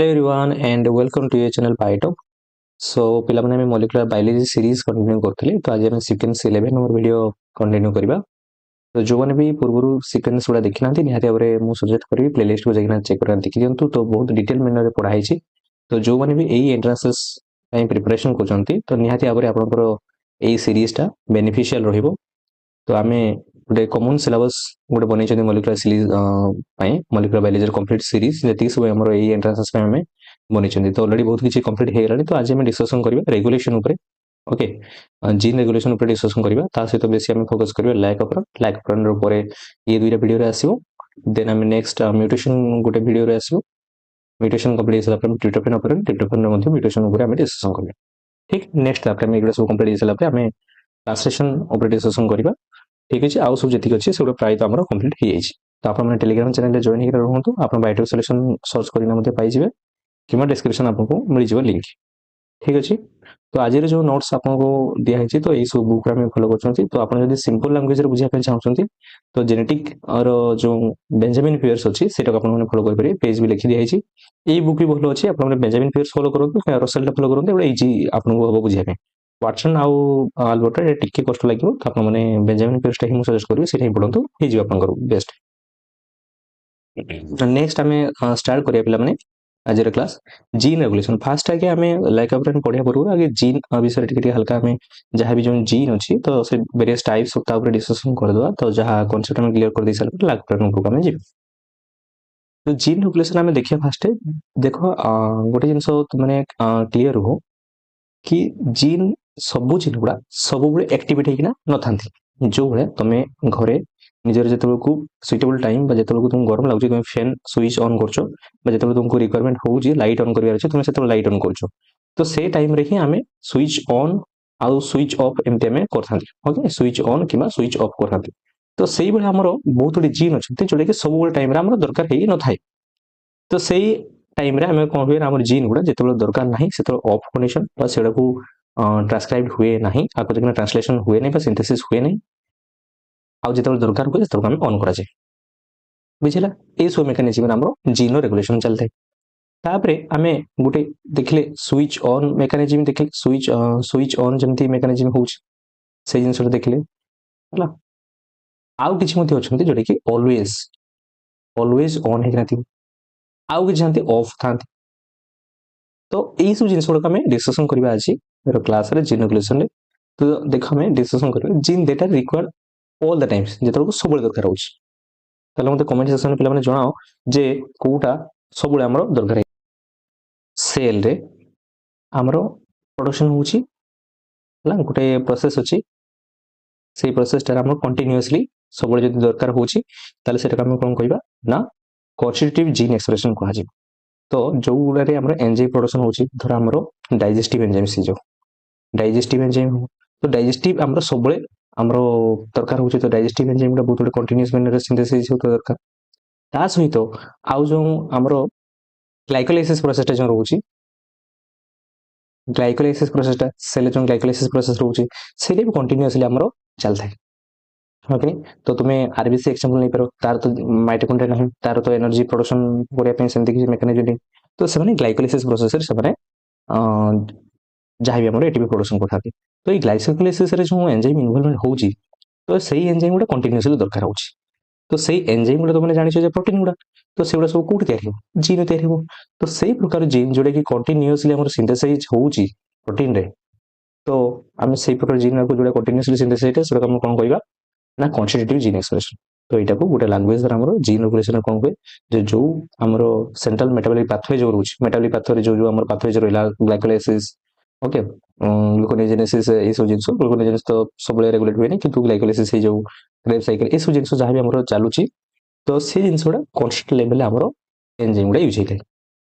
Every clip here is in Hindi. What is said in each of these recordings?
Hello everyone and welcome to your channel PyTop. So पिला माने molecular biology series कंटिन्यू करथले तो आज हम सीक्वेंस 11 नंबर वीडियो कंटिन्यू करबा। तो जो माने भी पूर्वरु सीक्वेंस गुडा देखिनांती निहाती भाबरे मु सजेस्ट करबी प्लेलिस्ट को जाइना चेक करना देखि दियंतु तो बहुत डिटेल मैनर रे पढाई छी। तो जो माने भी एई एंट्रांसेस पई प्रिपरेशन करचंती तो निहाती भाबरे आपनकर एई सीरीज टा बेनिफिशियल रहिबो। तो आमे गोटे कॉमन सिलेबस गोटे बनै molecular series molecular biology complete series जेति सब हमर एई एंट्रांसेस पे हमें बनै तो ऑलरेडी बहुत किछि कंप्लीट हे गेलानी। तो आज हम डिस्कशन करबा रेगुलेशन ऊपर। ओके जीन रेगुलेशन ऊपर डिस्कशन करबा ता सहित बेसी हम फोकस करबा लाइकोप्रोन ऊपर ये दुईटा वीडियो रे आसीबो। देन हम नेक्स्ट म्यूटेशन गोटे वीडियो रे आसीबो। म्यूटेशन कंप्लीट होला पर ट्रिप्टोफैन मध्ये म्यूटेशन ऊपर हम डिस्कशन करबा। ठीक नेक्स्ट après हम एगुडा सब कंप्लीट होला पर हम ट्रांसलेशन ऊपर डिस्कशन करबा। ठीक अछि आउ सब जति अछि सेगुडा प्राय तो हमर कंप्लीट हे जाइछि। तो आपण माने टेलीग्राम चैनल रे जॉइन हे रहंतु आपण बायोटेक सॉल्यूशन सर्च करिना मध्ये पाइ जिवे किमा डिस्क्रिप्शन आपको मिल जिवो लिंक। ठीक अछि तो आज रे जो नोट्स आपको दिया है तो ए सब बुक रे हम फॉलो करछंती। तो आपण जदि सिंपल लैंग्वेज रे बुझिया पे चाहछंती तो जेनेटिक और जो बेंजामिन पियर्स अछि सेटा आपण माने फॉलो करि परिबे। पेज भी लिखि दिया है ए बुक भी भलो अछि आपण माने बेंजामिन पियर्स फॉलो करंतु रसेल टा फॉलो करंतु एबे इजी आपको होबो बुझिया पे। वाटसन आउ अल्बर्ट रे टिके कष्ट लागिवो तो आपण माने बेंजामिन पियर्स टा ही सजेस्ट करबे सेटा ही पढंतु हे जिवो आपनकर बेस्ट। नेक्स्ट हमें स्टार्ट करिया पिला माने आज रे क्लास जीन रेगुलेशन फास्ट आगे हमें लाइकोप्रोन पढिया परबो आगे जीन विषय टिके हल्का हमें जहां भी जो जीन अछि तो से वेरियस टाइप्स ता ऊपर डिस्कशन कर दवा। तो जहां कॉन्सेप्ट हम क्लियर कर दै साल पर लाइकोप्रोन ऊपर हमें जी। तो जीन रेगुलेशन हमें देखिया फास्ट देखो गोटे जिंस माने क्लियर हो कि जीन सबु जीन गुडा सबु बळे एक्टिवेट हेकिना न थांती। जो बळे तमे घरे निजर जेतबेलकू सुइटेबल टाइम बा जेतबेलकू तुम गरम लागुची तुम फैन स्विच ऑन करछो बा जेतबेल तुमको रिक्वायरमेंट होउची लाइट ऑन करिवार अछि तुम सेतबेल लाइट ऑन करछो। तो से टाइम रे ही हमें स्विच ऑन आउ स्विच ऑफ एमते हमें करथांती। ओके स्विच ऑन किबा स्विच ऑफ करथांती। तो सेही बळे हमरो बहुत गुडी जीन अछि जोले कि सब बळे टाइम रे हमरो दरकार हेई न थाई। तो सेही टाइम रे हमें कोन हुए हमर जीन गुडा जेतबेल दरकार नाही सेतबेल ऑफ कंडीशन बा सेडाकू ट्रांसक्राइब हुए नाही आको जकना ट्रांसलेशन हुए नहीं बा सिंथेसिस हुए नहीं आउ जेतबेल दरकार हुए सेतबेल हमें ऑन करा जाय। बुझिला ए सो मेकानिज्म हमरो जीन रेगुलेशन चलते। तापरे हमें गुटे देखले स्विच ऑन मेकानिज्म देखले स्विच ऑन जमती मेकानिज्म होउछ से जिंस देखले हला आउ किछि मध्ये अछंती जोडे कि ऑलवेज ऑन हे रहती आउ कि जानती ऑफ थांती। तो ए सब जिंस गुडा हमें डिस्कशन करबा अछि क्लास रे जीन रेगुलेशन रे। तो देखो हमें डिस्कशन करबा gene data required all the times जेतबेल सब बळे दरकार होउछ। ताले मते कमेंट सेक्शन पे माने जणाओ जे कोटा सब बळे हमरो दरकार है। सेल रे हमरो प्रोडक्शन होउची ला गुटे प्रोसेस अछि सेही प्रोसेस टा हमरो कंटीन्यूअसली सब बळे जदि दरकार होउची ताले सेटा हम कोन कहबा ना कॉन्स्टिट्यूटिव जीन एक्सप्रेशन कहा जी। तो जो गुडा रे हमरो एंजाइम प्रोडक्शन होउची धर हमरो डाइजेस्टिव एंजाइम सी जो डाइजेस्टिव एंजाइम हो तो डाइजेस्टिव हमरो सब बळे हमरो दरकार होउची। तो डाइजेस्टिव एंजाइम गुडा बहुत बळे कंटीन्यूअस मैनर रे सिंथेसिस होतो दरकार। ता सहित आउ जो हमरो ग्लाइकोलाइसिस प्रोसेस टा जो रहउची ग्लाइकोलाइसिस प्रोसेस टा सेल जो ग्लाइकोलाइसिस प्रोसेस रहउची सेले भी कंटीन्यूअसली हमरो चलथाय। ओके तो तुम्हें आरबीसी एग्जांपल नहीं पारो तार तो माइटोकॉन्ड्रिया नहीं तार तो एनर्जी प्रोडक्शन करिया पे सेंति कि मेकानिज्म नहीं। तो सेमाने ग्लाइकोलाइसिस प्रोसेस रे सेमाने जहां भी हमरो एटीपी प्रोडक्शन करथाती। तो ई ग्लाइकोलाइसिस रे जो एंजाइम इन्वॉल्वमेंट होउची तो सही एंजाइम गुडा कंटीन्यूअसली दरकार होउची। तो सही एंजाइम गुडा तो माने जानि छ जे प्रोटीन गुडा तो सेगुडा सब कोड तयार हो जीन तयार हो। तो सही प्रकार जीन जोडे कि कंटीन्यूअसली हमर सिंथेसाइज होउची प्रोटीन रे तो हम सही प्रकार जीन को जोडा कंटीन्यूअसली सिंथेसाइज सेटा हम कोन कहबा ना कॉन्स्टिट्यूटिव जीन एक्सप्रेशन। तो एटा को गुटे लैंग्वेज रे हमर जीन रेगुलेशन कोन होय जे जो हमर सेंट्रल मेटाबॉलिक पाथवे जो रहउची मेटाबॉलिक पाथवे जो हमर पाथवे जो रहला ग्लाइकोलाइसिस ओके ग्लूकोनेजेनेसिस ए सब जिंस ग्लूकोनेजेनेसिस तो सब रेगुलेट हुए नहीं किंतु ग्लाइकोलाइसिस हे जो क्रेब साइकिल ए सब जिंस जहां भी हमर चालुची तो से जिंस गुडा कॉन्स्टेंट लेवल हमर एंजाइम गुडा यूज हेते।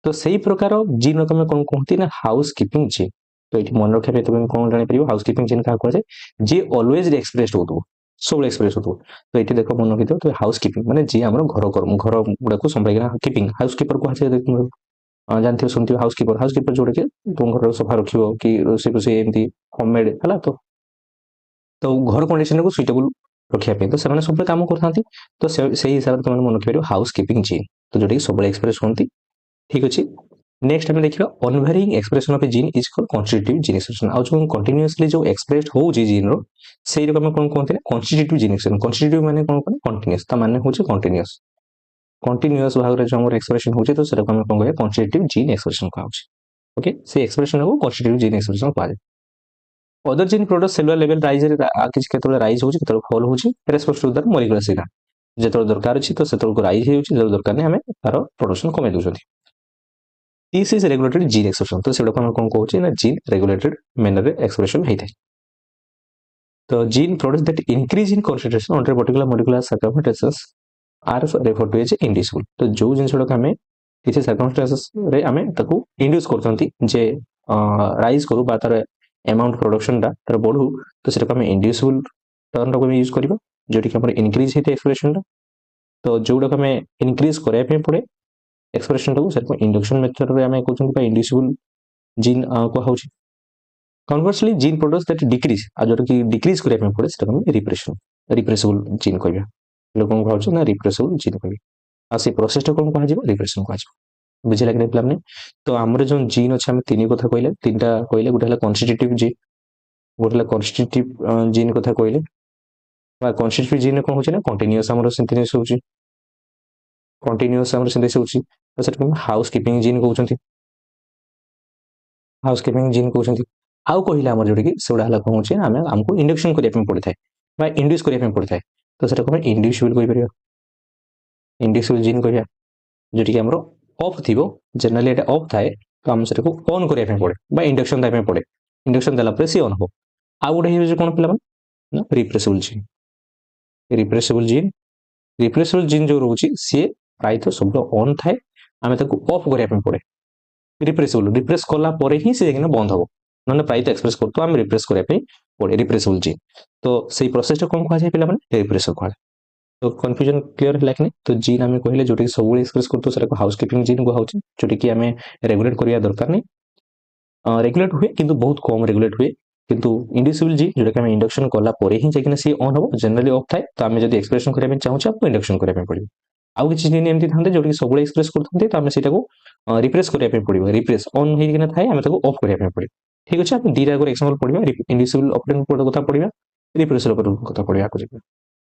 तो सही प्रकार जीन को हम कोन कहती ना हाउस कीपिंग जीन। तो एठी मन रखे पे तुम कोन जानि परिबो हाउस कीपिंग जीन का कहै छै जे ऑलवेज एक्सप्रेस्ड होतो सब एक्सप्रेस होतो। तो एठी देखो मन रखितो तो हाउस कीपिंग माने जे हमर घर गुडा को संभाळिना कीपिंग हाउस कीपर को छै देखो जानथियो सुनथियो हाउस कीपर जोडे के तुम घर सफा रखियो कि रोसे को से एमती होममेड हला। तो घर कंडीशन को सुइटेबल रखिया पे तो सेमाने सब काम करथांती। तो सही हिसाब रे तुम मन रखियो हाउस कीपिंग जीन तो जोडी सब एक्सप्रेस होंती। ठीक अछि नेक्स्ट आम देखा unvarying expression of a gene is called constitutive gene expression आउ जो कंटिन्यूअसली जो एक्सप्रेस्ड होउची जीन रो सेई रकम कोन कहते हैं कॉन्स्टिट्यूटिव जीन एक्सप्रेशन कॉन्स्टिट्यूटिव माने कोन कोन कंटीन्यूअस ता माने होची कंटीन्यूअस कंटीन्यूअस भाग रे जो हमर एक्सप्रेशन होची तो सेटा हम कोन कहबे कॉन्स्टिट्यूटिव जीन एक्सप्रेशन कहउची ओके से एक्सप्रेशन को कॉन्स्टिट्यूटिव जीन एक्सप्रेशन कहै other gene product cellular level rise रे किछ केतले राइज होची केतले फॉल होची respect to the molecular signal जेतले दरकार अछि तो सेतले को राइज होची जेतले दरकार नै हमें तार प्रोडक्शन कमे दोछथि this is regulated gene expression तो सेटा हम कोन कहउची ना जीन रेगुलेटेड मैनर रे एक्सप्रेशन हेइथाय तो gene product that increase in concentration under particular molecular circumstances are referred to as inducible तो जो जिनसडा का हमें किसी सर्कमस्टेंसेस रे हमें ताको इंड्यूस करथंती जे राइज करू बा तार अमाउंट प्रोडक्शन दा तार बढ़ू तो सेटा हमें इंड्यूसिबल टर्म को यूज करबा जोटी कि हमर इंक्रीज हेते एक्सप्रेशन दा तो जोडा हमें इंक्रीज करे पे पड़े एक्सप्रेशन को सेटा इंडक्शन मेथड रे हमें कहउछन कि इंड्यूसिबल जीन को होउची conversely gene products that decrease आ जोटा कि डिक्रीज करे पे पड़े सेटा हमें रिप्रेसिबल जीन कहबा लोगन कहउछ ना रिप्रेसिबल जीन कहबा आ से प्रोसेस को कह जाबो रिप्रेशन कह जाबो बुझे लागले पिला माने तो हमर जो जीन अछि हम तीन कथा कहले तीनटा कहले गोटे हला कॉन्स्टिट्यूटिव जीन गोटे हला कॉन्स्टिट्यूटिव जीन कथा कहले बा कॉन्स्टिट्यूटिव जीन कोन होछि ना कंटीन्यूअस हमर सिंथेसिस होछि कंटीन्यूअस हमर सिंथेसिस होछि तो सेटा हाउस कीपिंग जीन कहउछंती हाउस कीपिंग जीन कहउछंती आउ कहिला हमर जोटे कि सेडा हला कोन होछि हमें हमको इंडक्शन करिया पे पड़ि थाए बा इंड्यूस करिया पे पड़ि थाए तो सेटा को इंड्यूसिबल कहि परिया इंड्यूसिबल जीन कहिया जोटी कि हमरो ऑफ थिबो जनरली एटा ऑफ थाए तो हम सेटा को ऑन करिया पे पड़े बा इंडक्शन दाइ पे पड़े इंडक्शन देला पर से ऑन हो आ गोटे हे कोन पिला ना रिप्रेसिबल जीन जो रोची से प्राय तो सब ऑन थाए आमे ताको ऑफ करिया पे पड़े रिप्रेस कला परे ही से जेकिना बंद हो नने प्राय तो एक्सप्रेस करतो हम रिप्रेस करिया पे पड़े रिप्रेसिबल जीन तो सेही प्रोसेस टा कोन कहा जाय पिला माने रिप्रेसर कहा तो कंफ्यूजन क्लियर है लाइक तो जीन आम कहले जोटी सब एक्सप्रेस करतो सेटा हाउस कीपिंग जीन को होउची जोटी कि आम रेगुलेट करिया दरकार नै रेगुलेट हुए किंतु बहुत कम रेगुलेट हुए किंतु इंड्यूसिबल जीन जोटा कि आम इंडक्शन कला परे ही जेकिना सी ऑन हो जनरली ऑफ थाए तो आम जदी एक्सप्रेशन करिया पे चाहूछ आपको इंडक्शन करिया पे पड़िबो आउ किछि जीन एमती थांते जोटी सब एक्सप्रेस करथंते तो आम सेटा को रिप्रेस करिया पे पड़िबो रिप्रेस ऑन हे किना थाए आम ताको ऑफ करिया पे पड़िबो ठीक अछि आप दीरा को एग्जांपल पढिबा इंड्यूसिबल ऑपरेंट कोड कथा पढिबा रिप्रेसर ऑपरेंट कथा पढिबा को जेबा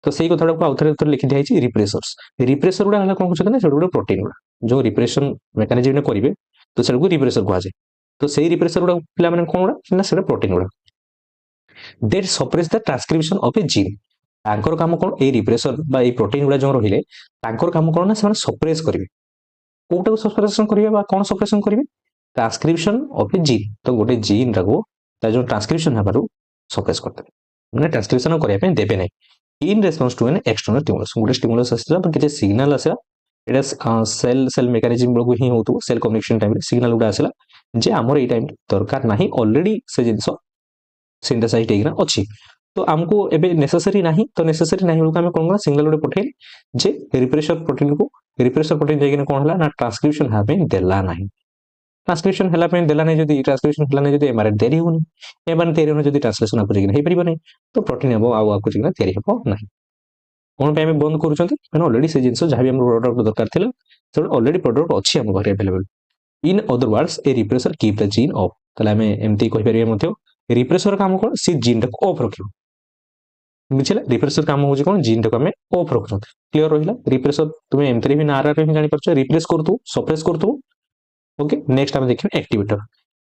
तो सेही कथा को आउथरे उत्तर लिखि दियाछि रिप्रेसर्स रिप्रेसर गुडा हला कोन कहछन ना सेडा गुडा प्रोटीन गुडा जो रिप्रेशन मेकानिज्म ने करिवे तो सेडा को रिप्रेसर कहै छै तो सेही रिप्रेसर गुडा पिला माने कोन गुडा ना सेडा प्रोटीन गुडा that suppress the transcription of a gene तांकर काम कोन ए रिप्रेसर बा ए प्रोटीन गुडा जो रहिले तांकर काम कोन ना से सप्रेस करिवे कोटा को सप्रेशन करिवे बा कोन सप्रेशन करिवे ट्रांसक्रिप्शन ऑफ ए जीन तो गोटे जीन रागो ता जो ट्रांसक्रिप्शन हबारु सप्रेस करते माने ट्रांसक्रिप्शन करिया पे देबे नै in response to an external stimulus गोटे स्टिमुलस आसला पर किछ सिग्नल आसला एटा सेल मेकानिज्म बळकु ही होतु सेल कम्युनिकेशन टाइम रे सिग्नल उडा आसला जे हमर ए टाइम दरकार नाही ऑलरेडी से जिंसो सिंथेसाइज हेगिना अछि तो हमको एबे नेसेसरी नाही तो नेसेसरी नाही बळकु हम कोन सिग्नल उडे पठेल जे रिप्रेसर प्रोटीन जेगिना कोन हला ना ट्रांसक्रिप्शन हाबे देला नाही ट्रांसक्रिप्शन हला पे देला नै जदी ट्रांसक्रिप्शन हला नै जदी एमआरएन देरी होनी एमआरएन देरी होनी जदी ट्रांसलेशन आपको जेगिना हे परिबो नै तो प्रोटीन हेबो आ आपको जेगिना देरी हेबो नाही कोन पे हम बंद करूछंती माने ऑलरेडी से जिंसो जहां भी हम प्रोडक्ट दरकार थिला से ऑलरेडी प्रोडक्ट अछि हम घरे available in other words A repressor keep the gene of तले हम एमती कहि परिबे मथो रिप्रेसर काम कोन सी जीन को ऑफ रखियो बुझिला रिप्रेसर काम होजी कोन जीन को हम ऑफ रखछत क्लियर रहिला रिप्रेसर तुमे एमतरी भी नारा रे जानि परछ रिप्लेस करतु सप्रेस करतु ओके नेक्स्ट हम देखियो एक्टिवेटर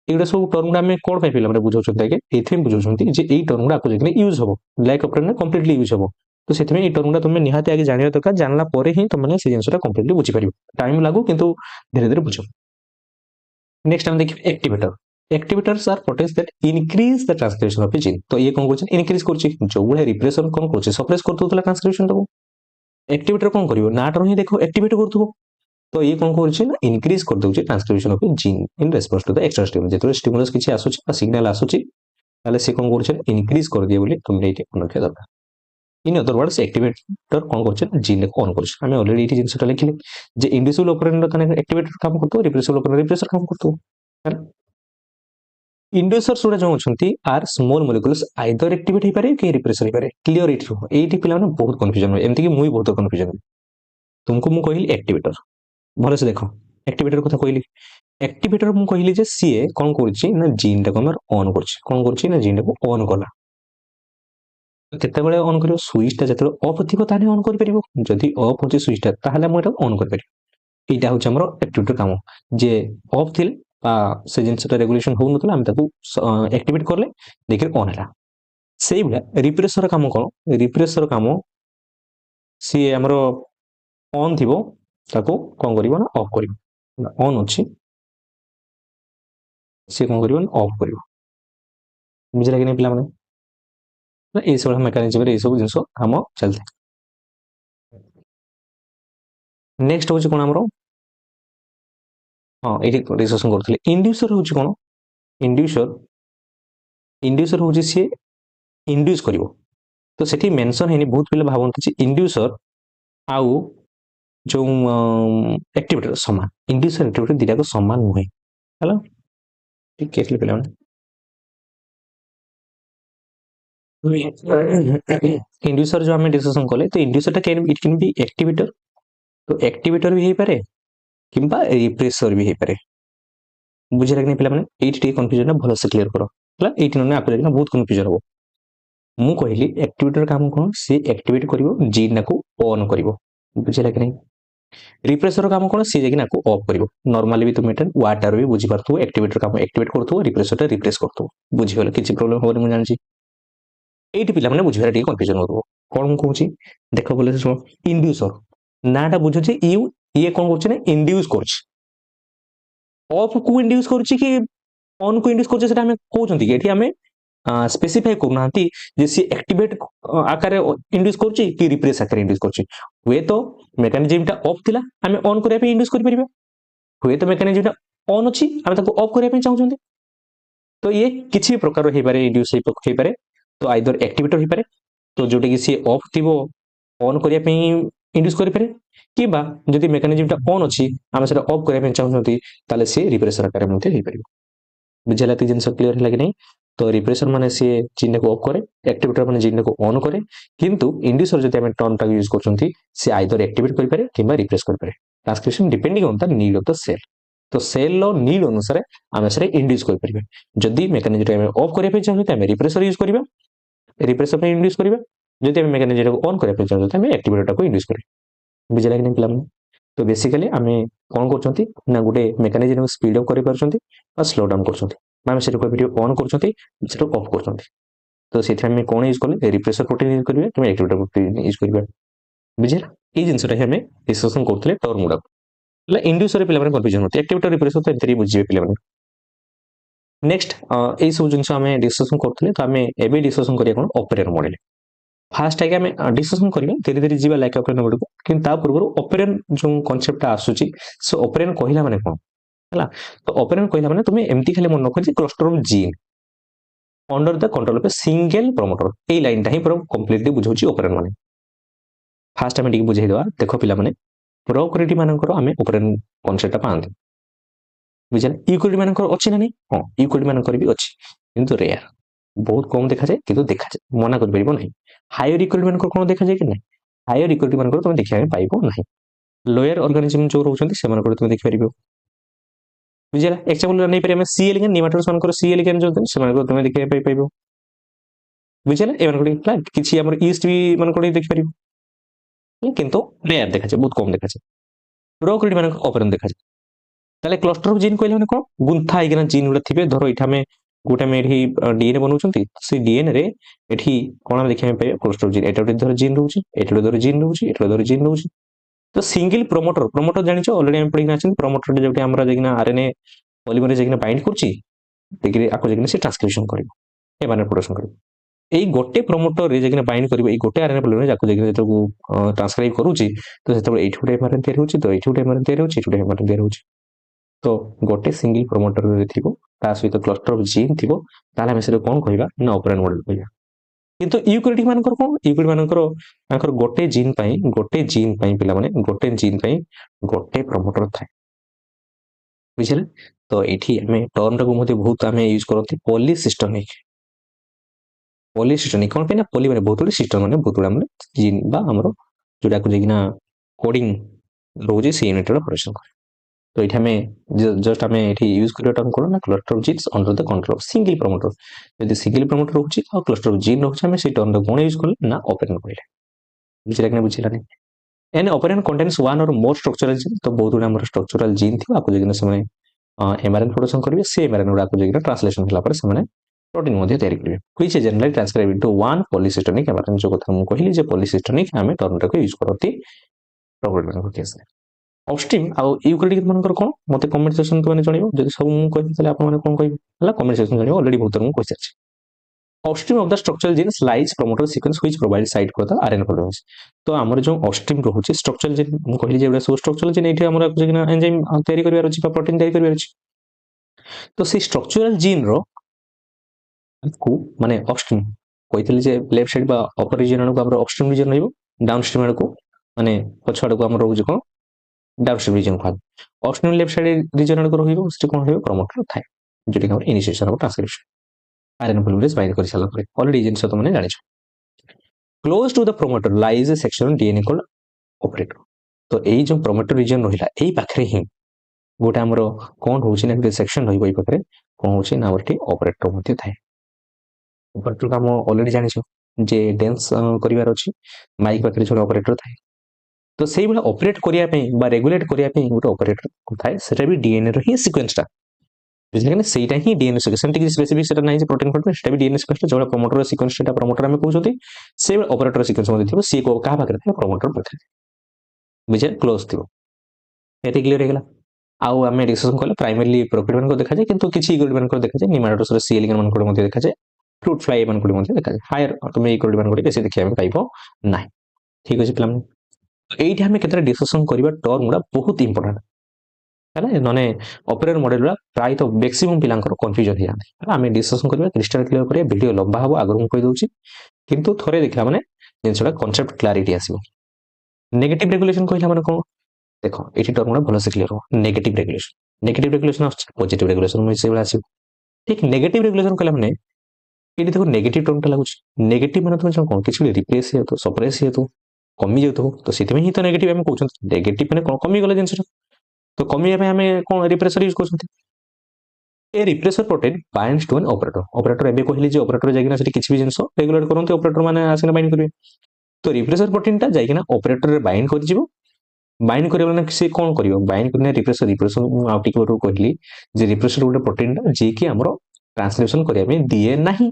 एगुडा सब टर्म गुडा में कोड पे पिला माने बुझौछंती के एथि बुझौछंती जे एई टर्म गुडा को जेकने यूज होबो लाइक ऑपरेटर ने कंप्लीटली यूज होबो तो सेति में एई टर्म गुडा तुमे निहाती आगे जानिया दरकार जानला परे ही तुमने से जिंसटा कंप्लीटली बुझी परिबो टाइम लागो किंतु धीरे धीरे बुझो नेक्स्ट हम देखियो activators are proteins that increase the transcription of a gene तो ये कोन करछ इंक्रीज करछ जो गुडा रिप्रेसर कोन करछ सप्रेस करतुला ट्रांसक्रिप्शन तो एक्टिवेटर कोन करिवो नाट रही देखो एक्टिवेट करतु तो ये कोन करछ ना इंक्रीज कर दउछ transcription of a gene in response to the extra stimulus जेतो स्टिमुलस किछि आसुछ बा सिग्नल आसुछ ताले से कोन करछ इंक्रीज कर दिए बोली तुमने एटी मन रखिया दरकार इन अदर वर्ड्स एक्टिवेटर कोन करछ जीन को ऑन करछ हमें ऑलरेडी एटी जिंसटा लिखिले जे इंड्यूसिबल ऑपरेंड कने एक्टिवेटर काम करतो रिप्रेसिबल ऑपरेंड रिप्रेसर काम करतो इंड्यूसर्स उडा जो अछंती are small molecules either activate हे पारे कि रिप्रेसर हे पारे क्लियर एटी पिला माने बहुत कंफ्यूजन एमती कि मुई बहुत कंफ्यूजन तुमको मु कहिली एक्टिवेटर भले से देखो एक्टिवेटर कथा कहली एक्टिवेटर मु कहली जे सीए कौन करुच्ची ना जीन टाको हमर ऑन करुच्ची कौन करुच्ची ना जीन टाको ऑन कला केतेबेले ऑन करियो स्विच टा जते ऑफ थिबो ताने ऑन कर परिबो जदि ऑफ होची स्विच टा ताहले हम एटा ऑन कर परिबो एटा होची हमर एक्टिवेटर काम जे ऑफ थिले बा से जिनसटा रेगुलेशन हो नतला हम ताको एक्टिवेट करले देखिर ऑन हला सेही भला रिप्रेसर काम कोन रिप्रेसर काम सी हमर ऑन थिबो ताको कोन करिवो ना ऑफ करिवो ऑन अछि सी कोन करिवो ना ऑफ करिवो बुझिला कि नै पिला माने ए सब मेकानिज्म रे ए सब जिंस काम चलते नेक्स्ट होची कोन हमरो हां एठी डिस्कशन करथले इंड्यूसर होची कोन इंड्यूसर इंड्यूसर होची सी इंड्यूस करिवो तो सेठी मेंशन हेनी बहुत पिला भाबंत छि इंड्यूसर आउ जो एक्टिवेटर समान इंड्यूसर एक्टिवेटर दिटा को समान नुहे हेलो ठीक केसले पिला इंड्यूसर जो हमें डिस्कशन कले तो इंड्यूसर टा can it can be activator तो एक्टिवेटर भी हे पारे किंबा रिप्रेसर भी हे पारे बुझे लागने पिला माने एट टी कंफ्यूजन ना भलो से क्लियर करो हला एट न आको लेकिन बहुत कंफ्यूजन हो मु कहली एक्टिवेटर काम कोन से एक्टिवेट करिवो जीन को ऑन करिवो बुझे लागे नै रिप्रेसर काम कोन से जेकिना को ऑफ करिवो नॉर्मली भी तुम एटा वाटर भी बुझी परथु एक्टिवेटर काम एक्टिवेट करथु रिप्रेसर टा रिप्लेस करथु बुझी गेल किछि प्रॉब्लम होबो मु जानछि एटी पिला माने बुझिबार टी कंफ्यूजन होबो कोन कहूछि देखो बोले सुनो इंड्यूसर नाटा बुझो जे यू ये कोन करछि ना इंड्यूस करछि ऑफ को इंड्यूस करछि कि ऑन को इंड्यूस करछि सेटा हमें कहउछंती कि एठी हमें स्पेसिफाई करनांती जे सी एक्टिवेट आकार इंड्यूस करछि कि रिप्रेस आकार इंड्यूस करछि हुए तो मेकानिज्म टा ऑफ थिला हमें ऑन करिया पे इंड्यूस करि परिबा हुए तो मेकानिज्म टा ऑन अछि हमें ताको ऑफ करिया पे चाहउछंती तो ये किछि प्रकार हे पारे इंड्यूस हे पारे तो आइदर एक्टिवेटर हे पारे तो जोटे कि सी ऑफ थिबो ऑन करिया पे इंड्यूस करि पारे किबा जदि मेकानिज्म टा ऑन अछि हम सेटा ऑफ करिया पे चाहउछंती ताले सी रिप्रेसर आकार मध्ये हे परिबो बुझला ती जिंस क्लियर होला कि नै तो रिप्रेसर माने सी चिन्ह को ऑफ करे एक्टिवेटर माने चिन्ह को ऑन करे किंतु इंड्यूसर जदि हम टर्म टा यूज करछंती सी आइदर एक्टिवेट करि पारे किबा रिप्रेस करि पारे transcription depending on the need of the cell तो सेल लो नीड अनुसार हम से इंड्यूस करि परिबे जदि मेकानिज्म हम ऑफ करिया पे चाहते हम रिप्रेसर यूज करिबा रिप्रेसर पे इंड्यूस करिबा जदि हम मेकानिज्म को ऑन करिया पे चाहते हम एक्टिवेटर को इंड्यूस करिबा बुझला कि नै पिला तो बेसिकली आमे कोन करछंती ना गुटे मेकानिज्म स्पीड अप करि परछंती बा स्लो डाउन करछंती माने सेटा को वीडियो ऑन करछंती सेटा ऑफ करछंती तो सेठी हम कोन यूज करले रिप्रेसर प्रोटीन यूज करिवे तुम एक्टिवेटर प्रोटीन यूज करिवे बुझिला ए जिंसटा हमें डिस्कशन करथले टर्म गुडा ला इंड्यूसर पिला माने कंफ्यूजन होते एक्टिवेटर रिप्रेसर तो एतरी बुझिवे पिला माने नेक्स्ट ए सब जिंस हमें डिस्कशन करथले तो हमें एबे डिस्कशन करिया कोन ऑपरेटर मॉडल फास्ट आगे हमें डिस्कशन करिया धीरे धीरे जीवा लाइक ऑपरेटर मॉडल को किंतु ता पूर्व ऑपरेटर जो कांसेप्ट आसुची सो ऑपरेटर कहिला माने कोन हला तो ऑपरेटर कहिला माने तुमे एमती खाली मन रखो जे cluster of gene under the control of a single promoter a line टा ही पूरा कंप्लीटली बुझौची ऑपरेटर माने फास्ट हमें ठीक बुझाई दवा देखो पिला माने प्रोक्रिएटिव मानकर हमें ऑपरेटर कांसेप्ट पांते बुझला इक्विटी मानकर अछि ना नहीं हां इक्विटी मानकर भी अछि किंतु रेयर बहुत कम देखा जाए किंतु देखा जाए मना कर परिबो नहीं हायर इक्विटी मानकर कोन देखा जाए कि नहीं हायर इक्विटी मानकर तुम देखिया पाइबो नहीं लोअर ऑर्गेनिज्म जो रहउछंती से मानकर तुम देखि परिबो बुझला एग्जांपल नै परिया सी एलिगन निमाटोड्स मानकर सी एलिगन जो से मानकर तुम देखि पाइबो बुझला ए मानकर किछि हमर ईस्ट भी मानकर देखि परिबो किंतु रेयर देखा जाए बहुत कम देखा जाए प्रोक्रिएटिव मानकर ऑपरेशन देखा जाए ताले क्लस्टर ऑफ जीन कहले माने कोन गुंथा आइगना जीन गुडा थिबे धरो इठा में गोटे में एठी डीएनए बनउछंती से डीएनए रे एठी कोन हम देखिया पे क्लस्टर ऑफ जीन एटा धरो जीन रहउची एटा धरो जीन रहउची एटा धरो जीन रहउची तो सिंगल प्रमोटर प्रमोटर जानिछो ऑलरेडी हम पढिना अछि प्रमोटर जोटे हमरा जगिना आरएनए पॉलीमरेज जगिना बाइंड करछि देखि आको जगिना से ट्रांसक्रिप्शन करिवो ए माने प्रोडक्शन करिवो एई गोटे प्रमोटर रे जगिना बाइंड करिवो एई गोटे आरएनए पॉलीमरेज जाको जगिना जेतको ट्रांसक्राइब करूछि तो सेतबे एठी गोटे एमआरएनए तयार होछि तो एठी गोटे एमआरएनए तयार होछि एठी गोटे एमआरएनए तयार होछि तो गोटे सिंगल प्रमोटर रे थिबो ता सहित क्लस्टर ऑफ जीन थिबो ताले हम से कोन कहिबा ना ऑपरेशन मॉडल कहिबा किंतु यूकैरियोटिक मानकर कोन यूकैरियोटिक मानकर तांकर गोटे जीन पई पिला माने गोटे जीन पई गोटे प्रमोटर थाए बुझिले तो एठी हमें टर्म टा को मते बहुत हमें यूज करथि पॉलीसिस्टेमिक कोन पे ना पॉली माने बहुत सिस्टम माने बहुत माने जीन बा हमरो जोडा को जेगिना कोडिंग रोजे से यूनिट रो ऑपरेशन करे तो ये आम जस्ट आम ये यूज कर टर्म कौन ना cluster of genes under the control of single promoter जब सिंगल प्रमोटर रोचे और क्लस्टर ऑफ जीन रोचे आम से टर्म कौन यूज कले ना ऑपरेंड कहले बुझे कि बुझेगा एन ऑपरेंड कंटेन्स वन और मोर स्ट्रक्चरल जीन तो बहुत गुड़ा आम स्ट्रक्चरल जीन थी आपको जो से एमआरएन प्रोडक्शन करेंगे से एमआरएन गुड़ा जो ट्रांसलेशन होला से प्रोटीन तैयारी करेंगे which is generally transcribe into one polycistronic mRNA जो कथा मु कहली जे पॉलीसिस्टेनिक आम टर्म टाको यूज करती प्रोबेबिलिटी केस रे अपस्ट्रीम आ यूक्रेटिक मानकर कोन मते कमेंट सेक्शन तो माने जणिबो जदि सब मु कहि तले आपण माने कोन कहि हला कमेंट सेक्शन जणिबो ऑलरेडी बहुत मु कहि सारछि upstream of the structural gene lies promoter sequence which provide site for the RNA proteins तो हमर जो अपस्ट्रीम रहउछि स्ट्रक्चरल जीन मु कहली जे एबा सब स्ट्रक्चरल जीन एठी हमर जेना एंजाइम तैयारी करबार अछि बा प्रोटीन तैयारी करबार अछि तो से स्ट्रक्चरल जीन रो को माने अपस्ट्रीम कहितले जे लेफ्ट साइड बा अपर रीजन को हमर अपस्ट्रीम रीजन रहइबो डाउनस्ट्रीम आड़ को माने पछ आड़ को हमर रहउछि कोन डाउनस्ट्रीम रीजन को अपस्ट्रीम लेफ्ट साइड रीजन आड़ को रहइबो से कोन रहइबो प्रमोटर थाए जेटी हमर initiation of transcription RNA polymerase bind कर साला परे ऑलरेडी जिंस तो माने जानि छ close to the promoter lies a section DNA called operator तो एई जो प्रमोटर रीजन रहिला एई पाखरे ही गोटे हमर कोन होछि ना सेक्शन रहइबो एई पाखरे कोन होछि ना ओरटी ऑपरेटर मध्ये थाए ऑपरेटर का हम ऑलरेडी जानि छ जे डेंस करिवार अछि माइक पाखरे जो ऑपरेटर थाए तो सेही बेला ऑपरेट करिया पे बा रेगुलेट करिया पे गोटे ऑपरेटर थाए सेटा भी डीएनए रो ही सीक्वेंस टा बुझले कि सेटा ही डीएनए सीक्वेंस सेमति स्पेसिफिक सेटा नाही जे प्रोटीन कोड सेटा भी डीएनए सीक्वेंस जो प्रमोटर सीक्वेंस सेटा प्रमोटर हम कहउछथि से ऑपरेटर सीक्वेंस मध्ये थिबो सी को का पाखरे थाए प्रमोटर पाखरे बुझे क्लोज थिबो एते क्लियर हेगला आउ आमे डिस्कशन करले प्राइमरीली प्रोकैरियोट मान को देखा जाय किंतु किछि यूकेरियोट मान को देखा जाय निमाटोड्स रो सी एलिगन मान को मध्ये देखा जाय फ्रूट फ्लाई मान को मध्ये देखा जाय हायर तुम यूकेरियोट मान को बेसी देखिया पाइबो नाही ठीक अछि प्लान एठी हमें केतरा डिस्कशन करबा टर्म गुडा बहुत इंपोर्टेंट है नने ऑपरेटर मॉडल गुडा प्राय तो मैक्सिमम पिलांकर कंफ्यूजन हे जाने हमें डिस्कशन करबा क्रिस्टल क्लियर करिया वीडियो लंबा हबो आगर मु कहि दोछि किंतु थोरे देखला माने जिनसडा कांसेप्ट क्लैरिटी आसीबो नेगेटिव रेगुलेशन कहला माने कोन देखो एठी टर्म गुडा भलो से क्लियर हो नेगेटिव रेगुलेशन पॉजिटिव रेगुलेशन में से आसीबो ठीक नेगेटिव रेगुलेशन कहला माने एठी देखो नेगेटिव टर्म टा लागुछ नेगेटिव माने तुम कोन किछि रिप्लेस हे तो सप्रेस हे तो कमी जाउ तो सेति में ही तो नेगेटिव हम कहउछन नेगेटिव माने कोन कमी गले जिंस तो कमी पे हमें कोन रिप्रेसर यूज करछन a repressor protein binds to an operator एबे कहली जे ऑपरेटर जागिना सेठी किछि भी जिंस रेगुलेट करनते ऑपरेटर माने आसिना बाइंड करबे तो रिप्रेसर प्रोटीन टा जागिना ऑपरेटर रे बाइंड कर जिवो बाइंड करियो ना से कोन करियो बाइंड करने रिप्रेसर आउट टिक बरो कहली जे रिप्रेसर गोटे प्रोटीन टा जे कि हमरो ट्रांसलेशन करिया में दिए नाही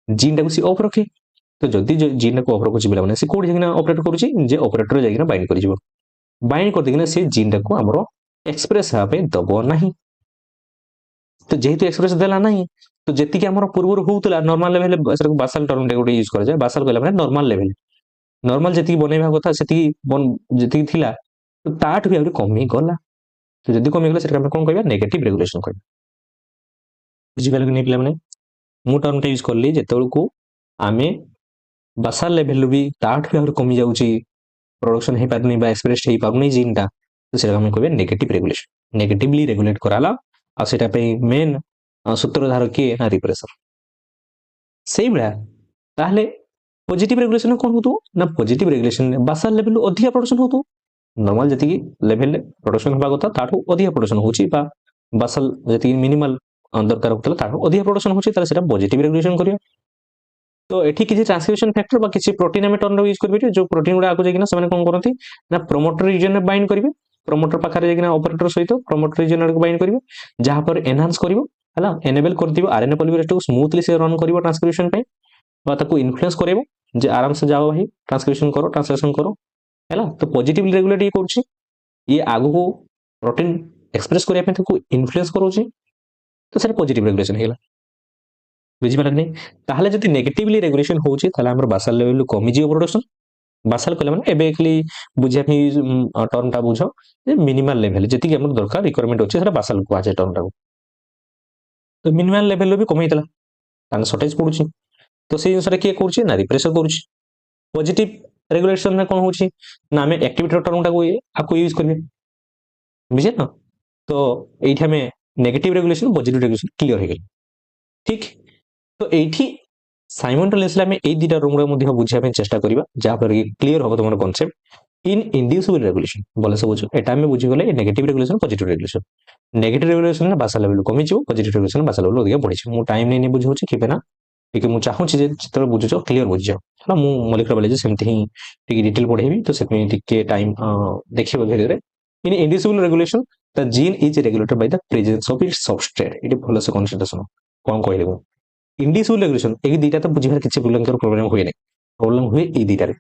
जीन टा को सी ऑफ रखे तो जदि जीन को ऑफ रखुची बिला माने से कोड जागिना ऑपरेट करूची जे ऑपरेटर जागिना बाइंड कर जिवो बाइंड कर दिगिना से जीन टा को हमरो एक्सप्रेस हा पे दबो नाही तो जेहेतु एक्सप्रेस देला नाही तो जेति कि हमरो पूर्व होउतला नॉर्मल लेवल बासल टर्म गोटे यूज कर जाय बासल कहला माने नॉर्मल जेति बनेबा कथा सेति जेति थिला तो ताठ भी आउरी कमी गला तो जदि कमी गला सेटा हम कोन कहबा नेगेटिव रेगुलेशन कहबा बुझि गेल कि नै पिला माने मु टर्म टा यूज करली जेतोल को आमे बासल लेवल भी ताठ भी आउरी कमी जाउची प्रोडक्शन हे पारनी बा एक्सप्रेस हे पारनी जीन टा तो सेटा हम कहबा नेगेटिव रेगुलेशन नेगेटिवली रेगुलेट कराला आ सेटा पे मेन सूत्रधार के ना रिप्रेसर सेही बला ताहले पॉजिटिव रेगुलेशन कोन होतो ना पॉजिटिव रेगुलेशन बासल लेवल अधिक प्रोडक्शन होतो नॉर्मल जति लेवल प्रोडक्शन होबा कथा ताठो अधिक प्रोडक्शन होची बा बासल जति मिनिमल दरकार होतला ताठो अधिक प्रोडक्शन होची ताले सेटा पॉजिटिव रेगुलेशन करियो तो एठी किछि ट्रांसक्रिप्शन फैक्टर बा किछि प्रोटीन हम टर्न यूज करबे जो प्रोटीन गुडा आको जागिना सेमाने कोन करथि ना प्रोमोटर रीजन में बाइंड करिवे प्रमोटर पाखरे जागिना ऑपरेटर सहित प्रमोटर रीजन को बाइंड करिवे जहां पर एनहांस करिवो हला एनेबल कर दिबो आरएनए पॉलीमरेज को स्मूथली से रन करिवो ट्रांसक्रिप्शन पे बा ताको इन्फ्लुएंस करेबो जे आराम से जाओ भाई ट्रांसक्रिप्शन करो ट्रांसलेशन करो हैला तो पॉजिटिवली रेगुलेट ये करछि ये आगु को प्रोटीन एक्सप्रेस करिया पे ताको इन्फ्लुएंस करोछि तो सेटा पॉजिटिव रेगुलेशन हेला बुझि पारक नै ताहले जति नेगेटिवली रेगुलेशन होछि ताले हमर बासल लेवल कमी जियो प्रोडक्शन बासल कले माने एबे एकली बुझिया भी टर्म टा बुझो जे मिनिमल लेवल जति कि हमर दरकार रिक्वायरमेंट होछि सेटा बासल को आजे टर्म टा तो मिनिमल लेवल भी कमैतला तान शॉर्टेज पडुछि तो से जिंसरे के करछि ना रिप्रेसर करछि पॉजिटिव रेगुलेशन में कोन होछि ना हमें एक्टिविटी टर्म टा को आको यूज करबे बुझे ना तो एठी हमें negative regulation positive regulation clear हे गेल ठीक तो एठी साइमल्टेनियसली हमें ए दिटा रूम रे मध्ये बुझिया पे चेष्टा करिबा जा पर क्लियर हो तमर कांसेप्ट इन इंड्यूसिबल रेगुलेशन बोले सब बुझो एटा में बुझी गले negative regulation positive regulation negative regulation बासा लेवल कमी जिवो पॉजिटिव रेगुलेशन बासा लेवल अधिक बढ़ी मु टाइम नहीं बुझाऊँ कि ना ଟିକେ ମୁଁ ଚାହୁଁଛି ଯେ ଯେତେବେଳେ ବୁଝୁଛ କ୍ଲିୟର ବୁଝିଯାଅ ହେଲା ମୁଁ ମଲିକୁଲାର ବାୟୋଲୋଜି ସେମିତି ହିଁ ଟିକେ ଡିଟେଲ ପଢେଇବି ତ ସେଥିପାଇଁ ଟିକେ ଟାଇମ ଦେଖିବ ଭିଡ଼ିଓରେ in inducible regulation the gene is regulated by the presence of its substrate ଏଠି ଭଲସେ କନସେନ୍ଟ୍ରେସନ କଣ କହିଲେ ମୁଁ ଇଣ୍ଡ୍ୟୁସିବଲ ରେଗୁଲେସନ ଏଇ ଦିଟା ତ ବୁଝିବାର କିଛି ପିଲାଙ୍କର ପ୍ରୋବ୍ଲେମ ହୁଏ ନାହିଁ ପ୍ରୋବ୍ଲେମ ହୁଏ ଏଇ ଦିଟାରେ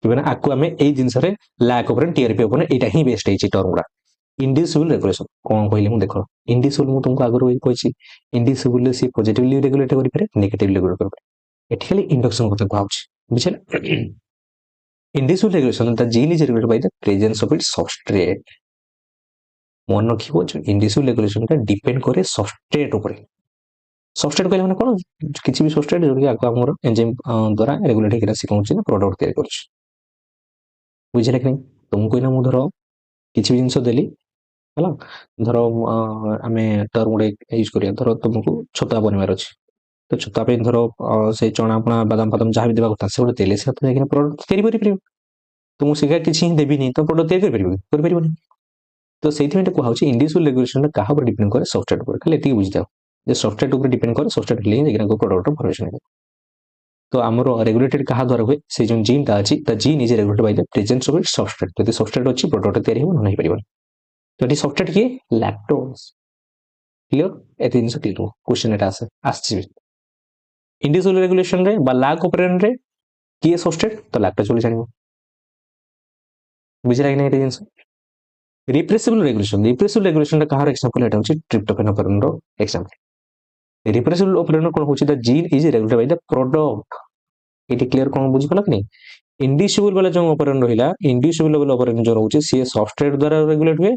ମାନେ ଆକୁ ଆମେ ଏଇ ଜିନିଷରେ ଲ୍ୟାକ୍ ଉପରେ ଟିଆରପି ଉପରେ ଏଇଟା ହିଁ ବେଷ୍ଟ ହେଇଛି ଟର୍ମ ଗୁଡା ଇଣ୍ଡ୍ୟୁସିବଲ ରେଗୁଲେସନ କଣ କହିଲେ ମୁଁ ଦେଖ ଇଣ୍ଡ୍ୟୁସିବଲ ମୁଁ ତୁମକୁ ଆଗରୁ କହିଛି ଇଣ୍ଡ୍ୟୁସିବଲ ସି ପଜିଟିଭଲି ରେଗୁଲେଟ୍ କରିପାରେ ନେଗେଟିଭଲି ରେଗୁଲେଟ୍ କରିପାରେ ଏଠି ଖାଲି ଇଣ୍ଡକ୍ସନ କଥା କୁହାଉଛି ବୁଝିଲେ inducible regulation the gene is regulated by the presence of its substrate ମନେ ରଖିବ ଇଣ୍ଡ୍ୟୁସିବଲ ରେଗୁଲେସନଟା ଡିପେଣ୍ଡ କରେ ସବଷ୍ଟ୍ରେଟ୍ ଉପରେ ସବଷ୍ଟ୍ରେଟ୍ କହିଲେ ମାନେ କଣ କିଛି ବି ସବଷ୍ଟ୍ରେଟ୍ ଯୋଉଟା ଆକୁ ଆମର ଏଞ୍ଜାଇମ୍ ଦ୍ୱାରା ରେଗୁଲେଟ୍ ହେଇକି ସେ କଣ କରୁଛି ନା ପ୍ରଡକ୍ଟ ତିଆରି କରୁଛି ବୁଝିଲେ କି ନାହିଁ ତୁମକୁ ଏଇନା ମୁଁ ଧର କିଛି ବି ଜିନିଷ ଦେଲି ହେଲା ଧର ଆମେ ଟର୍ମ ଗୋଟେ ୟୁଜ କରିବା ଧର ତୁମକୁ ଛତୁଆ ବନେଇବାର ଅଛି ତ ଛତୁଆ ପାଇଁ ଧର ସେ ଚଣା ପଣା ବାଦାମ ଫାଦାମ ଯାହା ବି ଦେବା କଥା ସେ ଗୋଟେ ଦେଲେ ସେ ଯାଇକିନା ପ୍ରଡକ୍ଟ ତିଆରି କରିପାରିବ ତୁମକୁ ଶିଖା କିଛି ହିଁ ଦେବିନି ତ ପ୍ରଡକ୍ଟ ତିଆରି କରିପାରିବ କରିପାରିବନି ତ ସେଇଥିପାଇଁ ଏଟା କୁହାଉଛି ଇଣ୍ଡ୍ୟୁସିବଲ ରେଗୁଲେସନଟା କାହା ଉପରେ ଡିପେଣ୍ଡ କରେ ସବଷ୍ଟ୍ରେଟ୍ ଉପରେ ଖାଲି ଏତିକି ବୁଝିଥାଉ ଯେ ସବଷ୍ଟ୍ରେଟ୍ ଉପରେ ଡିପେଣ୍ଡ କରେ ସବଷ୍ଟ୍ରେଟ୍ ହେଲେ ହିଁ ଯାଇକିନା ପ୍ରଡକ୍ଟର ଫର୍ମେସନ ହେବ तो आमर रेगुलेटेड क्या द्वारा हुए से जो जीनटा अच्छी gene is regulated by the presence of its substrate जब सबस्ट्रेट अच्छी प्रोडक्ट तैयारी हो नहीं पारिबन तो ये सबस्ट्रेट किए लैक्टोज क्लियर एत जिन क्लियर क्वेश्चन एटा आसे इंडिविजुअल रेगुलेशन रे बा लैग ऑपरेशन रे किए सबस्ट्रेट तो लैक्टोज बोली जानिबो बुझिला कि नहीं जिन रिप्रेसिबल रेगुलेशन कहार एग्जांपल एटा होची ट्रिप्टोफैन ऑपरेशन रो एग्जांपल रिप्रेसिबल ऑपरेशन कोन होची the gene is regulated by the product ये क्लियर कौन बुझी पाला कि नहीं इंड्यूसिबल वाला जो ऑपरेशन रहिला इंड्यूसिबल वाला ऑपरेशन जो रहउची सी सबस्ट्रेट द्वारा रेगुलेट हुए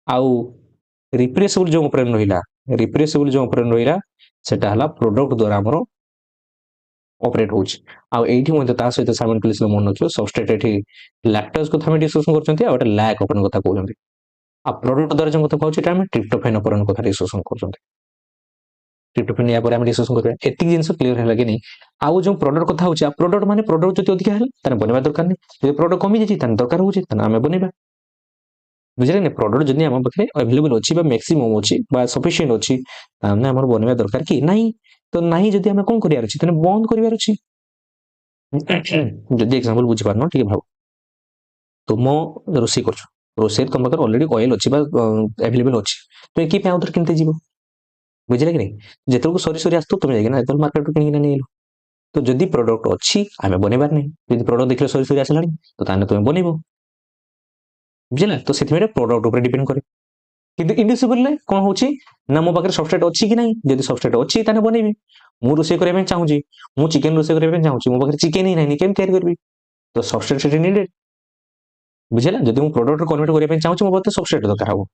आउ रिप्रेसिबल जो ऑपरेशन रहिला सेटा हला प्रोडक्ट द्वारा हमरो ऑपरेट होची आउ एठी मध्ये ता सहित साइमल्टेनियसली मन रखियो सबस्ट्रेट एठी लैक्टोज को हम डिस्कशन करचंती आ एटा लैक ऑपरेशन कथा कहउचंती आ प्रोडक्ट द्वारा जो कथा कहउची एटा हम ट्रिप्टोफैन ऑपरेशन कथा डिस्कशन करचंती ट्रिप्टोफैन या पर हम डिस्कशन करबे एतिक जिंस क्लियर हैला कि नहीं आउ जो प्रोडक्ट कथा होची आ प्रोडक्ट माने प्रोडक्ट जति अधिक हैला तने बनेबा दरकार नहीं जे प्रोडक्ट कमी जेची तने दरकार होची तने हमें बनेबा बुझले ने प्रोडक्ट जदी हम पाखे अवेलेबल अछि बा मैक्सिमम अछि बा सफिशिएंट अछि हमने हमर बनेबा दरकार कि नहीं तो नहीं जदी हमें कोन करियार अछि तने बंद करिवार अछि जदी एग्जांपल बुझी पारनो ठीक भाव तुम रोसी करछ रोसी तुम पाखे ऑलरेडी ऑयल अछि बा अवेलेबल अछि तो की पे आउटर किनते जीवो बुझले कि नहीं जेतको सरी सरी आस्तो तुम जाइना एतल मार्केट रो किनिना नेलो तो जदी प्रोडक्ट अछि हमें बनेबार नहीं जदी प्रोडक्ट देखले सरी सरी आसलानी तो ताने तुम बनेबो बुझला तो सेथिमे प्रोडक्ट ऊपर डिपेंड करे किंतु इंडिविजुअल ले कोन होची ना मो पाखे सबस्ट्रेट अछि कि नहीं जदी सबस्ट्रेट अछि ताने बनेबी मु रोसे करे में चाहूची मु चिकन रोसे करे में चाहूची मो पाखे चिकन ही नहीं केम तैयार करबी तो सबस्ट्रेट सेठी नीडेड बुझला जदी मु प्रोडक्ट कन्वर्ट करे में चाहूची मो पाखे सबस्ट्रेट दरकार हो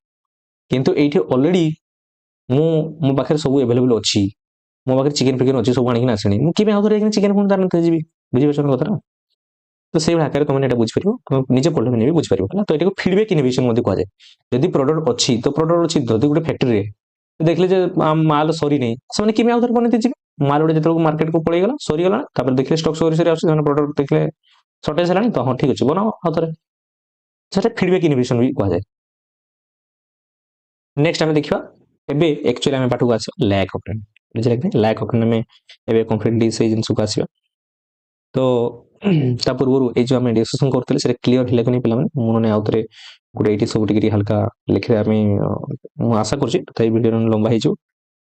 किंतु एठी ऑलरेडी मो पाखे सब अवेलेबल अछि मो पाखे चिकन फिकन अछि सब आनी ना आसणी मु किबे आउथरे चिकन कोन दान ते जीबी बुझि बछन कथा तो से आकार तुम एटा बुझ परिबो निजे पढले भी बुझ परिबो ना तो एटा को फीडबैक इनोवेशन मध्ये कहा जाय यदि प्रोडक्ट अछि तो प्रोडक्ट अछि जदी गुटे फैक्ट्री रे देखले जे माल सरी नहीं से माने किबे आउथरे बनेते जीबे माल उडे जतरो मार्केट को पळै गेला सरी गेला तापर देखले स्टॉक सरी आछे माने प्रोडक्ट देखले शॉर्टेज हलानी तो हां ठीक अछि बनाओ आउथरे सेटा फीडबैक इनोवेशन भी कहा जाय नेक्स्ट हमें देखिबा एबे एक्चुअली हमें पाठ को आसी लैक ऑपरेशन बुझले कि लैक ऑपरेशन में एबे कम्प्लीटली से जिंस को आसीबा तो ता पूर्व ए जो हम डिस्कशन करथले से क्लियर हिला कि नहीं पिला माने मुनो ने आउतरे गुटे एटी सब टिकरी हल्का लिखे हमें मु आशा करछि तो ए वीडियो लंबा हे जो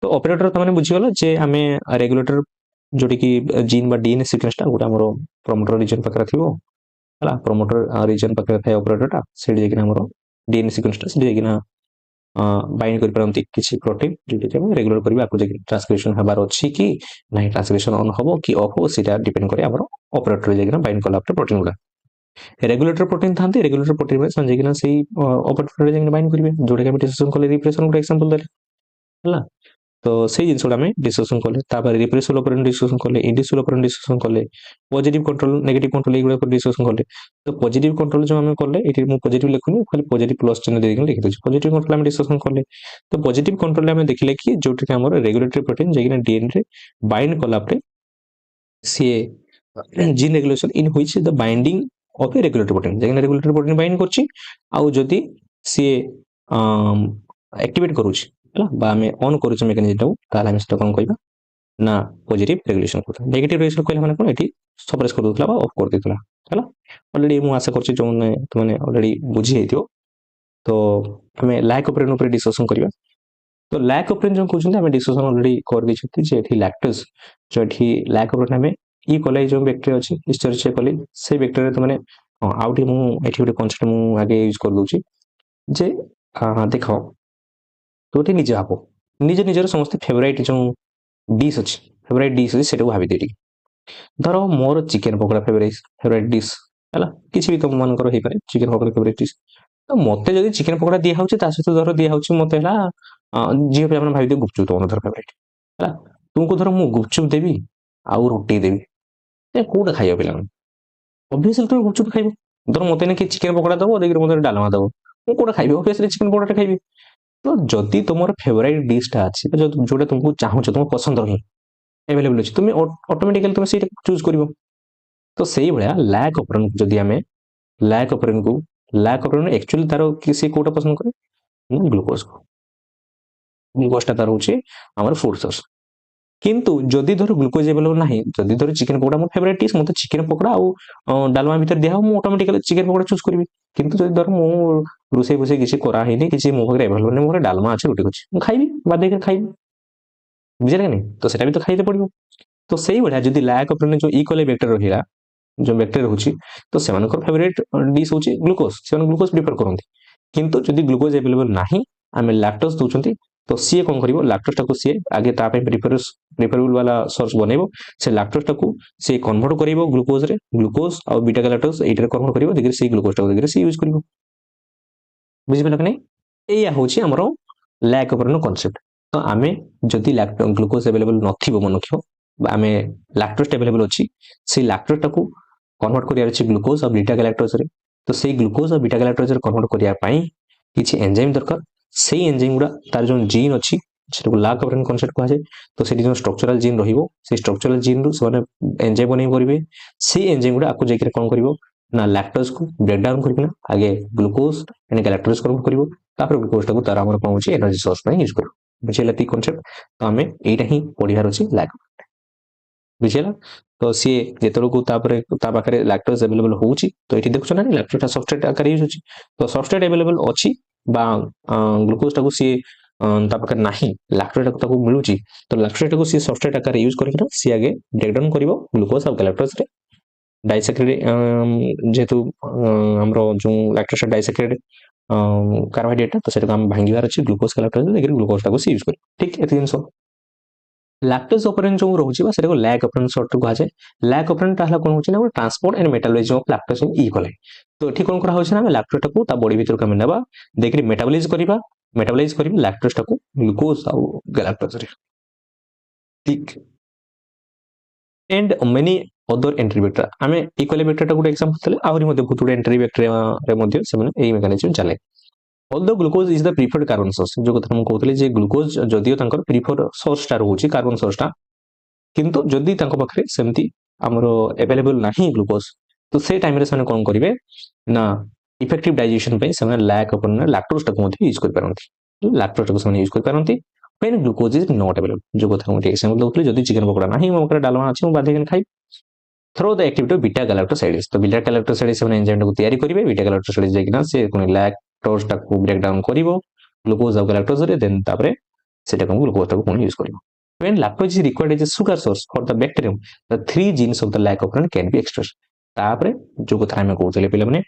तो ऑपरेटर त माने बुझी गेलो जे हमें रेगुलेटर जोटी की जीन बा डीएनए सीक्वेंस ता गुटा हमरो प्रोमोटर रीजन पकरा थिबो हला प्रोमोटर रीजन पकरा थाय ऑपरेटर ता सेडी जेकिना हमरो डीएनए सीक्वेंस ता सेडी जेकिना बाइंड कर परंती किछि प्रोटीन जेटी हम रेगुलर करबा आकु जे ट्रांसक्रिप्शन हबार अछि कि नाही ट्रांसक्रिप्शन ऑन हबो कि ऑफ हो सेटा डिपेंड करे हमरो ऑपरेटर जेकिना बाइंड कला आफ्टर प्रोटीन गुडा रेगुलेटर प्रोटीन थांती रेगुलेटर प्रोटीन में संजे किना सेही ऑपरेटर जेकिना बाइंड करबे जोडे के डिस्कशन कले रिप्रेशन गुडा एग्जांपल देले हला तो से जिनस में डिस्कशन कले तापर रिप्रेसिबल ऑपरेशन डिस्कशन कले इंडिविजुअल ऑपरेशन डिस्कशन कले पॉजिटिव कंट्रोल नेगेटिव कंट्रोल एगुडा को डिस्कशन कले तो पॉजिटिव कंट्रोल जो हम कले एटी मु पॉजिटिव लिखुनी खाली पॉजिटिव प्लस चिन्ह दे देके लिख दे पॉजिटिव कंट्रोल हम डिस्कशन कले तो पॉजिटिव कंट्रोल हम देखले कि जोटी हमर रेगुलेटरी प्रोटीन जेकिना डीएनए रे बाइंड कला परे सी gene regulation in which the binding of a regulatory protein जे रेगुलेटरी प्रोटीन बाइंड करछि आउ जदी सी एक्टिवेट करूछि हला बा हमें ऑन करूछि मेकानिज्म टाउ ताला हम सेटा कोन कहबा ना पॉजिटिव रेगुलेशन करता नेगेटिव रेगुलेशन कहला माने कोन एठी सप्रेस कर दोतला बा ऑफ कर देतला हला ऑलरेडी मु आशा करछि जो तुमने ऑलरेडी बुझी हेतियो तो हमें लैक ऑपरेन ऊपर डिस्कशन करिवा तो लैक ऑपरेन जो कहउछन हमें डिस्कशन ऑलरेडी कर दैछथि जे एठी लैक्टोज जो एठी लैक ऑपरेन हमें ई कोलाई जो बैक्टीरिया अछि हिस्टोरिचिया कोलाई से बैक्टीरिया तो माने आउटी मु एठी ଗୋଟେ कॉन्सेप्ट मु आगे यूज कर दोछि जे देखो तो एठी निजे भाबो निजे निजर समस्त फेवरेट जो डिश अछि फेवरेट डिश अछि सेटा भाबी देठी धरो मोर चिकन पकोड़ा फेवरेट डिश हला किछि भी तुम मन करो हे पारे चिकन पकोड़ा फेवरेट डिश तो मते जदी चिकन पकोड़ा दिया होछि ता सहित धरो दिया होछि मते हला जे पे अपन भाबी दे गुपचुप तो धर फेवरेट हला तुमको धरो मु गुपचुप देबी आउ रोटी देबी ए कोडा खाइयो पिला ऑब्वियसली तुम गुपचुप खाइबो धरो मते ने कि चिकन पकोड़ा दबो देखि मते डालमा दबो मु कोडा खाइबो ऑब्वियसली चिकन पकोड़ा खाइबी तो जदी तुमर फेवरेट डिश टा अछि जोटा तुमको चाहौ तुम पसंद रही अवेलेबल अछि तुम ऑटोमेटिकली तुम सेटा चूज करिवो तो सही भलिया लैक ऑपरेन जदी हमें लैक ऑपरेन एक्चुअली तारो किसी कोटा पसंद करे ग्लूकोज टा तार होछि हमर फूड सोर्स किंतु जदी धर ग्लूकोज अवेलेबल नाही जदी धर चिकन पकोड़ा मोर फेवरेट डिश मते चिकन पकोड़ा आ डालमा भीतर दिया मु ऑटोमेटिकली चिकन पकोड़ा चूज करबी किंतु जदी धर मु रुसे बुसे किसी करा हेनी किसी मो भगरे अवेलेबल मोर डालमा अछि रोटी अछि मु खाइबी बादे के खाइबी बुझले नहीं तो सेटा भी तो खाइते पड़िबो तो सही भलिया जदी लैक ऑपरेन जो इकोले बैक्टीरिया रहिला जो बैक्टीरिया होछि तो सेमानकर फेवरेट डिश होछि ग्लूकोज सेमान ग्लूकोज प्रिफर करंती किंतु जदी ग्लूकोज अवेलेबल नाही आमे लैक्टोज दोचंती तो सी कोन करिवो लैक्टोज टाको सी आगे ता पे प्रिफरेबल वाला सोर्स बनेबो से लैक्टोज टाको से कन्वर्ट करिवो ग्लूकोज रे ग्लूकोज और बीटा गैलाक्टोज एइटर कन्वर्ट करिवो देखि सी ग्लूकोज टाको देखि सी यूज करिवो बुझि पेल कि नै एया होछि हमरो लैक ऑपरेन कांसेप्ट तो आमे जदी ग्लूकोज अवेलेबल नथिबो मनखियो आमे लैक्टोज अवेलेबल अछि से लैक्टोज टाको कन्वर्ट करिया अछि ग्लूकोज और बीटा गैलाक्टोज रे तो से ग्लूकोज और बीटा गैलाक्टोज रे कन्वर्ट करिया पई किछि एंजाइम दरकार से एंजाइम गुडा तार जो जीन अछि सेटा लैक ऑपरेन कांसेप्ट कहा जाय तो सेठी जो स्ट्रक्चरल जीन रहिबो से स्ट्रक्चरल जीन रु सने एंजाइम बनै करिवे से एंजाइम गुडा आकु जेकरे कोन करिवो ना लैक्टोज को ब्रेक डाउन करबिना आगे ग्लूकोज एंड गैलाक्टोज कन्वर्ट करिवो तापर ग्लूकोज टाको तार हमर कोन अछि एनर्जी सोर्स पई यूज करू बुझिला ती कांसेप्ट तो हमें एटा ही पढियार अछि लैक बुझिला तो सी जेतरो को तापर ता पाखरे लैक्टोज अवेलेबल होउची तो एठी देखछ ना लैक्टोज सबस्ट्रेट आकार यूज होची तो सबस्ट्रेट अवेलेबल अछि बा ग्लूकोज टाको सी ता पाखरे नाही लैक्टोज टाको मिलुची तो लैक्टोज टाको सी सबस्ट्रेट आकार यूज करिना सी आगे ब्रेक डाउन करिवो ग्लूकोज और गैलाक्टोज रे डाइसैकेराइड जेतु हमरो जो लैक्टोज डाइसैकेराइड कार्बोहाइड्रेट तो सेटा हम भांगिवार अछि ग्लूकोज गैलाक्टोज लेकिन ग्लूकोज टाको सी यूज करी ठीक एति दिन सो लैक्टोज ऑपरेंट जो रहउची बा सेटा को लैक ऑपरेंट शॉर्ट कहा जाय लैक ऑपरेंट ताहला कोन होची ना transport and metabolism of lactose in E coli तो एठी कोन करा होची ना लैक्टोज टाको ता बॉडी भीतर का नेबा देखि मेटाबॉलाइज करिबा लैक्टोज टाको ग्लूकोज आ गैलाक्टोज रे ठीक and many other entry bacteria आमे ई कोलाई बैक्टीरिया टाको एग्जांपल तले आहुरी मध्ये बहुत एंट्री बैक्टीरिया रे मध्ये से माने एई मेकानिज्म चले although glucose is the preferred carbon source जो कथा हम कहतले जे ग्लूकोज जदियो तांकर प्रिफर्ड सोर्स टा रहउची कार्बन सोर्स टा किंतु जदि तांको पाखरे सेमती हमरो अवेलेबल नाही ग्लूकोज तो से टाइम रे सने कोन करिवे ना इफेक्टिव डाइजेशन पे सने लैक अपन लैक्टोज टाको मध्ये यूज कर परंती लैक्टोज टाको सने यूज कर परंती when glucose is not available जो कथा हम एग्जांपल दउतले जदि चिकन पकोड़ा नाही मो पाखरे डालमा अछि मो बाधे खाइ through the activity of beta galactosides तो बीटा गैलाक्टोसाइड्स से एंजाइम टाको तैयारी करिवे बीटा गैलाक्टोसाइड्स जेकिना से कोन लैक्टोज टाको ब्रेक डाउन करिवो ग्लूकोज और गैलाक्टोज रे देन तापरे सेटा कोन ग्लूकोज टाको कोन use करिवो when lactose is required as a sugar source for the bacterium the three genes of the lac operon can be expressed तापरे जो कथा हम कहउतले पिले माने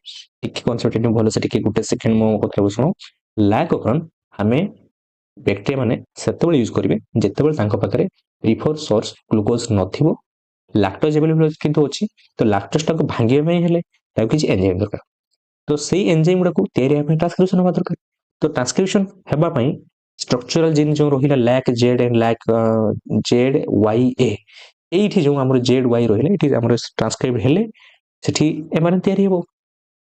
टिक कांसेप्ट एनु भलो से टिक गुटे सेकंड मो कथा सुनो लैक ओपरन हमें बैक्टीरिया माने सेतेबेल यूज करिवे जेतेबेल तांको पाखरे प्रिफर सोर्स ग्लूकोज नथिबो लैक्टोज अवेलेबल किंतु अछि तो लैक्टोज टाको भांगिया में हेले ताको किछि एंजाइम दरकार तो सेही एंजाइम गुडा को तैयारी में ट्रांसक्रिप्शन होबा दरकार तो ट्रांसक्रिप्शन हेबा पई स्ट्रक्चरल जीन जो रहिला lac Z and lac Z Y A एठी जो हमर जेड वाई रहिला एठी हमर ट्रांसक्राइब हेले सेठी एमआरएन तैयारी हेबो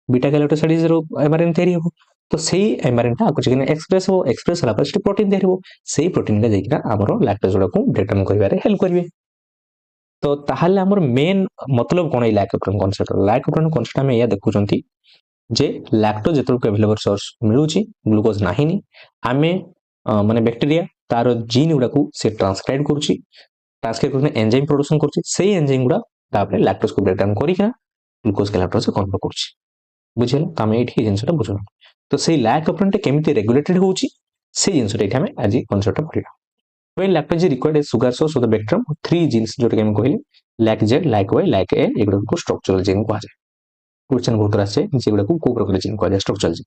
बीटा गैलाक्टोसाइड्स रो एमआरएन तैयारी हेबो तो सेही एमआरएन ता आकुछ किने एक्सप्रेस होला पर प्रोटीन तैयारी हेबो सेही प्रोटीन का जेकिना हमर लैक्टोज को ब्रेक डाउन करिवारे हेल्प करिवे तो ताहले हमर मेन मतलब कोन ए लाइकोप्रोटीन कॉन्सेप्ट हम या देखुचंती जे लैक्टोज जेतक अवेलेबल सोर्स मिलुची ग्लूकोज नाही नी आमे माने बैक्टीरिया तार जीन गुडा को से ट्रांसक्राइब करूची ट्रांसक्राइब करने एंजाइम प्रोडक्शन करूची सेही एंजाइम गुडा तापरे लैक्टोज को ब्रेक डाउन करिका ग्लूकोज के लैक्टोज कन्वर्ट करूची बुझियला त हम एठी जिंसटा बुझु तो सेही लाइकोप्रोटीन केमिति रेगुलेटेड होउची सेही जिंसटा एठी हम आज concept पढिया when lactose is required as sugar source of the bacterium three genes जोटा हम कहली lac z lac y lac a एगुडा को स्ट्रक्चरल जीन कहा जाय क्वेश्चन बहुत आसे जेगुडा को प्रकार जीन कहा जाय स्ट्रक्चरल जीन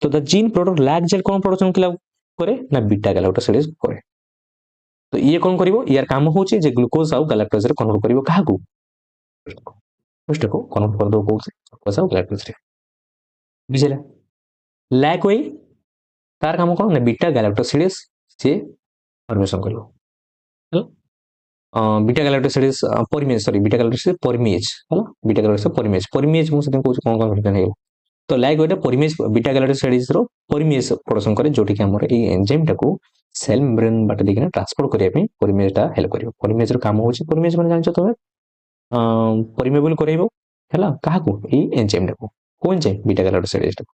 तो the gene product lac z कोन प्रोडक्शन किला करे ना बीटा गैलाक्टोसिडेज करे तो ये कोन करिवो यार काम होची जे ग्लूकोज आउ गैलाक्टोज रे कन्वर्ट करिवो काहा को फर्स्ट को कन्वर्ट कर दो को ग्लूकोज आउ गैलाक्टोज रे बुझिला lac y तार काम कोन ना बीटा गैलाक्टोसिडेज से फॉर्मेशन करिवो हला बीटा गैलाक्टोसिडेज परिमेज सॉरी बीटा गैलाक्टोसिडेज परिमेज हला बीटा गैलाक्टोसिडेज परिमेज मु से कोन कोन रिटर्न हेगो तो लाइक ओटा परिमेज बीटा गैलाक्टोसिडेज रो परिमेज प्रोडक्शन करे जोटी कि हमर ए एंजाइम टाको सेल मेम्ब्रेन बाटे देखिना ट्रांसपोर्ट करिया पे परिमेज टा हेल्प करियो परिमेज रो काम होची परिमेज माने जानछो तमे परिमेबल करैबो हला काहा को ए एंजाइम टाको को एंजाइम बीटा गैलाक्टोसिडेज टाको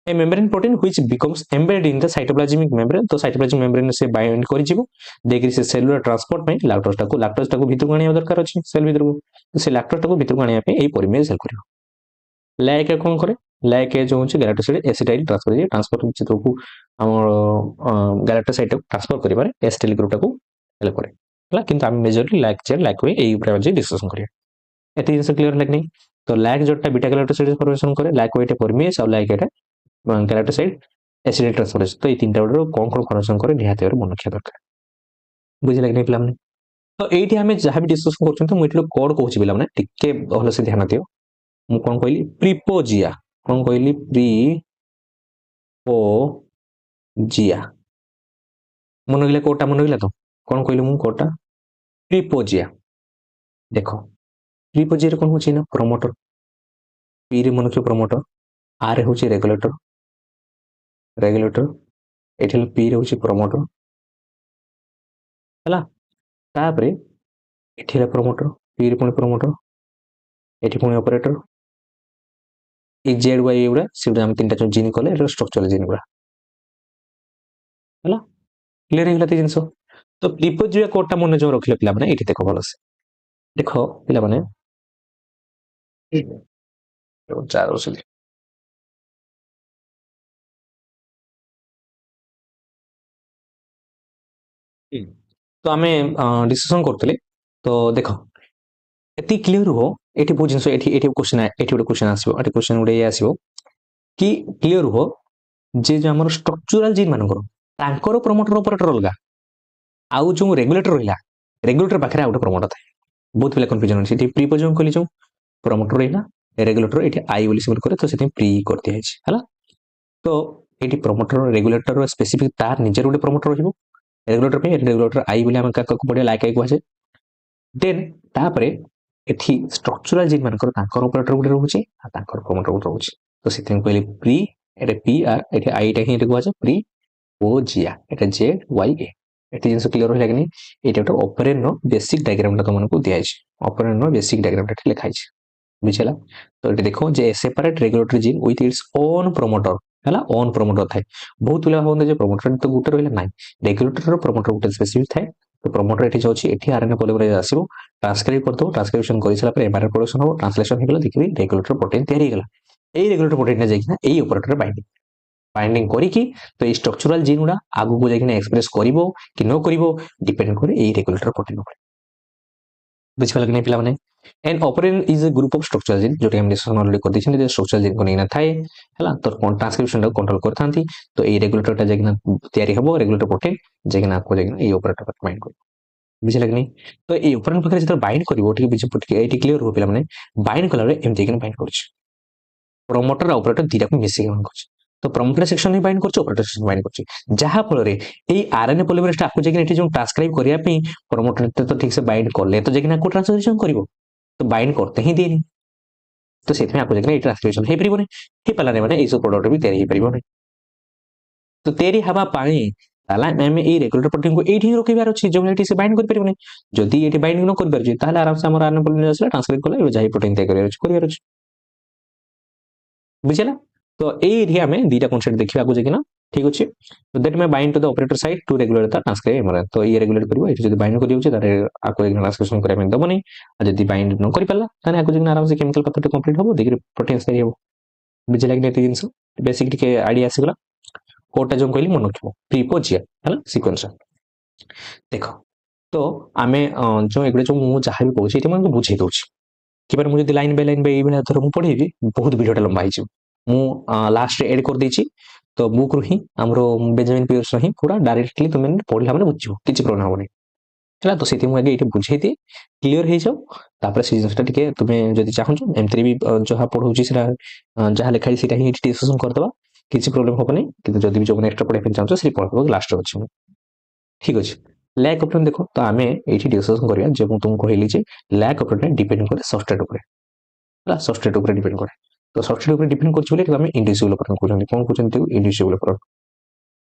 a membrane protein which becomes embedded in the cytoplasmic membrane तो cytoplasmic membrane से बाइंड करि जिवो देखि से सेलुलर ट्रांसपोर्ट में लैक्टोज टाको भीतर को आनिया दरकार अछि सेल भीतर को तो से लैक्टोज टाको भीतर को आनिया पे ए परिमेज हेल्प करियो लाइक कोन करे लाइक जो होची गैलाक्टोसाइड एसिटाइल ट्रांसफर चित्र को हमर गैलाक्टोसाइड ट्रांसफर करिबारे एसिटाइल ग्रुप टाको हेल्प करे हला किंतु हम मेजरली लाइक वे एई ऊपर जे डिस्कशन करिया एते जिंस क्लियर लाग नै तो लाइक जोटा बीटा गैलाक्टोसाइड फॉर्मेशन करे लाइक वेटा परिमेज और लाइक एटा गैलाक्टोसाइड एसिटाइल ट्रांसफरेशन तो ए तीनटा वर्ड कोन कोन फॉर्मेशन करे निहाते और मन रखिया दरकार बुझि लाग नै पिला माने तो एठी हमें जहां भी डिस्कशन करछन तो एठी कोड कहूची पिला माने टिके भलो से ध्यान दियो मु कोन कहली प्रिपोजिया कोन कहली प्रिपोजिया मन गले कोटा मन गला तो कोन कहली मु कोटा प्रिपोजिया देखो प्रिपोजिया कोन होची ना प्रोमोटर पी रे मन के प्रोमोटर आर रे होची रेगुलेटर एठल पी रे होची प्रोमोटर हला तापरे एठिला प्रोमोटर पी रे पुनी प्रोमोटर एठी पुनी ऑपरेटर ए जेड वाई एउडा सेउडा हम तीनटा जीन कले एटा स्ट्रक्चरल जीन गुडा हला क्लियर हे गला ते जिंसो तो प्रिपोजिया कोडटा मन जो रखले पिला माने एठी देखो भलो से देखो पिला माने चार ओसली तो हमें डिस्कशन करतले तो देखो एति क्लियर हो एठी बहुत जिंसो एठी क्वेश्चन आसीबो एठी क्वेश्चन उडे आसीबो कि क्लियर हो जे जो हमर स्ट्रक्चरल जीन मानकर तांकर प्रोमोटर ऑपरेटर अलगा आउ जो रेगुलेटर रहिला रेगुलेटर पाखरे आउट प्रोमोटर थाए बहुत पिला कंफ्यूजन अछि एठी प्रीपोजिशन कली जो प्रोमोटर रहिला रेगुलेटर एठी आई बोली सिम्बल करे तो सेठी प्री करते है हला तो एठी प्रोमोटर रेगुलेटर स्पेसिफिक तार निजर उडे प्रोमोटर रहिबो रेगुलेटर पे रेगुलेटर आई बोली हम का पड़े लाइक आई कहजे देन तापरे एठी स्ट्रक्चरल जीन मानकर तांकर ऑपरेटर गुडे रहउची आ तांकर प्रोमोटर गुडे रहउची तो सेथिं कहली प्री एटे पी आर एटे आई टा ही एटे कहजे प्री ओ जिया एटे जेड वाई ए एटे जिंस क्लियर होइला कि एटा तो ऑपरेन नो बेसिक डायग्राम ता तुमको दिया है ऑपरेन नो बेसिक डायग्राम ता लिखा है बुझला तो एटे देखो जे separate regulatory gene with its own promoter हला ओन प्रोमोटर थाए बहुत पिला होंदे जे प्रोमोटर तो गुटे रहला नाही रेगुलेटर रो प्रोमोटर गुटे स्पेसिफिक थाए तो प्रोमोटर एठी जाउची एठी आरएनए पॉलीमरेज आसीबो ट्रांसक्राइब करतो ट्रांसक्रिप्शन करि सला पर एमआरएनए प्रोडक्शन हो ट्रांसलेशन हेगला देखि रेगुलेटर प्रोटीन तयारी हेगला एई रेगुलेटर प्रोटीन ने जाइकिना एई ऑपरेटर बाइंडिंग करी की तो ए स्ट्रक्चरल जीन गुडा आगु को जाइकिना एक्सप्रेस करिवो कि नो करिवो डिपेंड करे एई रेगुलेटर प्रोटीन ऊपर बुझिबा लगने पिला माने and operon is a group of structural gene जो हम डिस्कशन ऑलरेडी कर दिछन जे स्ट्रक्चरल जीन को नेना थाए हला तो ट्रांसक्रिप्शन को कंट्रोल करथांती तो ए रेगुलेटर ता जाइकिना तयारी हबो रेगुलेटर प्रोटीन जाइकिना को जाइकिना ए ऑपरेटर पर बाइंड करिवो बुझिला कि नहीं तो ए ऑपरेन पाखरे जत बाइंड करिवो ठीक बिच पुट के एटी क्लियर हो पिला माने बाइंड कला रे एम जाइकिना बाइंड करछ प्रोमोटर ऑपरेटर दिटा को मिसिंग बाइंड करछ तो प्रोमोटर सेक्शन में बाइंड करछ ऑपरेटर सेक्शन बाइंड करछ जहां फल रे ए आरएनए पॉलीमरेज ता आपको जाइकिना एटी जो ट्रांसक्राइब करिया पे प्रोमोटर तो ठीक से बाइंड करले तो जाइकिना को ट्रांसक्रिप्शन करिवो तो बाइंड करते ही देनी तो सेथ में आपको जाइकिना ए ट्रांसक्रिप्शन हे परिबो नै हे पला नै माने ए सब प्रोडक्ट भी तयारी हे परिबो नै तो तेरी हवा पानी তাহলে আমি এই রেগুলেটর প্রোটিন को এইଠି রখিবার ଅଛି जो एटी से बाइंड कर परिबने जदि एटी बाइंड न कर परछि ताहले आराम से हमर आरएनए पॉलिमरेज आसला ट्रांसक्राइब कला एबे जाई प्रोटीन तय करिवार अछि बुझिला तो एठी हमें दीटा कांसेप्ट देखिबा को जे कि ना ठीक अछि तो that may bind to the operator site to regulate the transcribe mRNA तो ये रेगुलेट करिवो एठी जदि बाइंड करियो छै तारे आको एक ट्रांसक्रिप्शन करिया में दबो नै आ जदि बाइंड न करि परला ताने आको जे आराम से केमिकल पाथवे कंप्लीट होबो देखि प्रोटीन तय होबो बुझिला कि नेति जिंस बेसिक टिके आईडिया आसीगला कोटा जो कहली मन रखिबो प्रीपोजिया हला सीक्वेंस देखो तो आमे जो एगुडे जो मु जहा भी कहूची एटी मन बुझे दउची कि बार मु जदि लाइन बाय लाइन बे एई भला थर मु पढेबी बहुत वीडियोटा लंबा हिची मु लास्ट एड कर देची तो बुक रु ही हमरो बेंजामिन पियर्स ही पूरा डायरेक्टली तुम पढ़ला माने बुझिबो किछि प्रॉब्लम होबनी चला तो सेति मु आगे एटी बुझे दे क्लियर हे जाओ तापर से जिनसटा टिके तुमे जदि चाहू एमतरी भी जहा पढौची सेटा जहा लिखाई सेटा ही डिस्कशन कर दबा किछि प्रॉब्लम होबनी किंतु जदि भी जो एक्स्ट्रा पढे पे चाहू से पढबो लास्ट अछि ठीक अछि लैक ऑफ देखो तो आमे एठी डिस्कशन करिया जे मु तुमको कहली जे लैक ऑफ डिपेंड करे सबस्ट्रेट ऊपर हला सबस्ट्रेट ऊपर डिपेंड करे तो सबस्ट्रेट ऊपर डिपेंड करछ बोले आमे इंडिविजुअल ऊपर कहउछन कोन कहउछन ते इंडिविजुअल ऊपर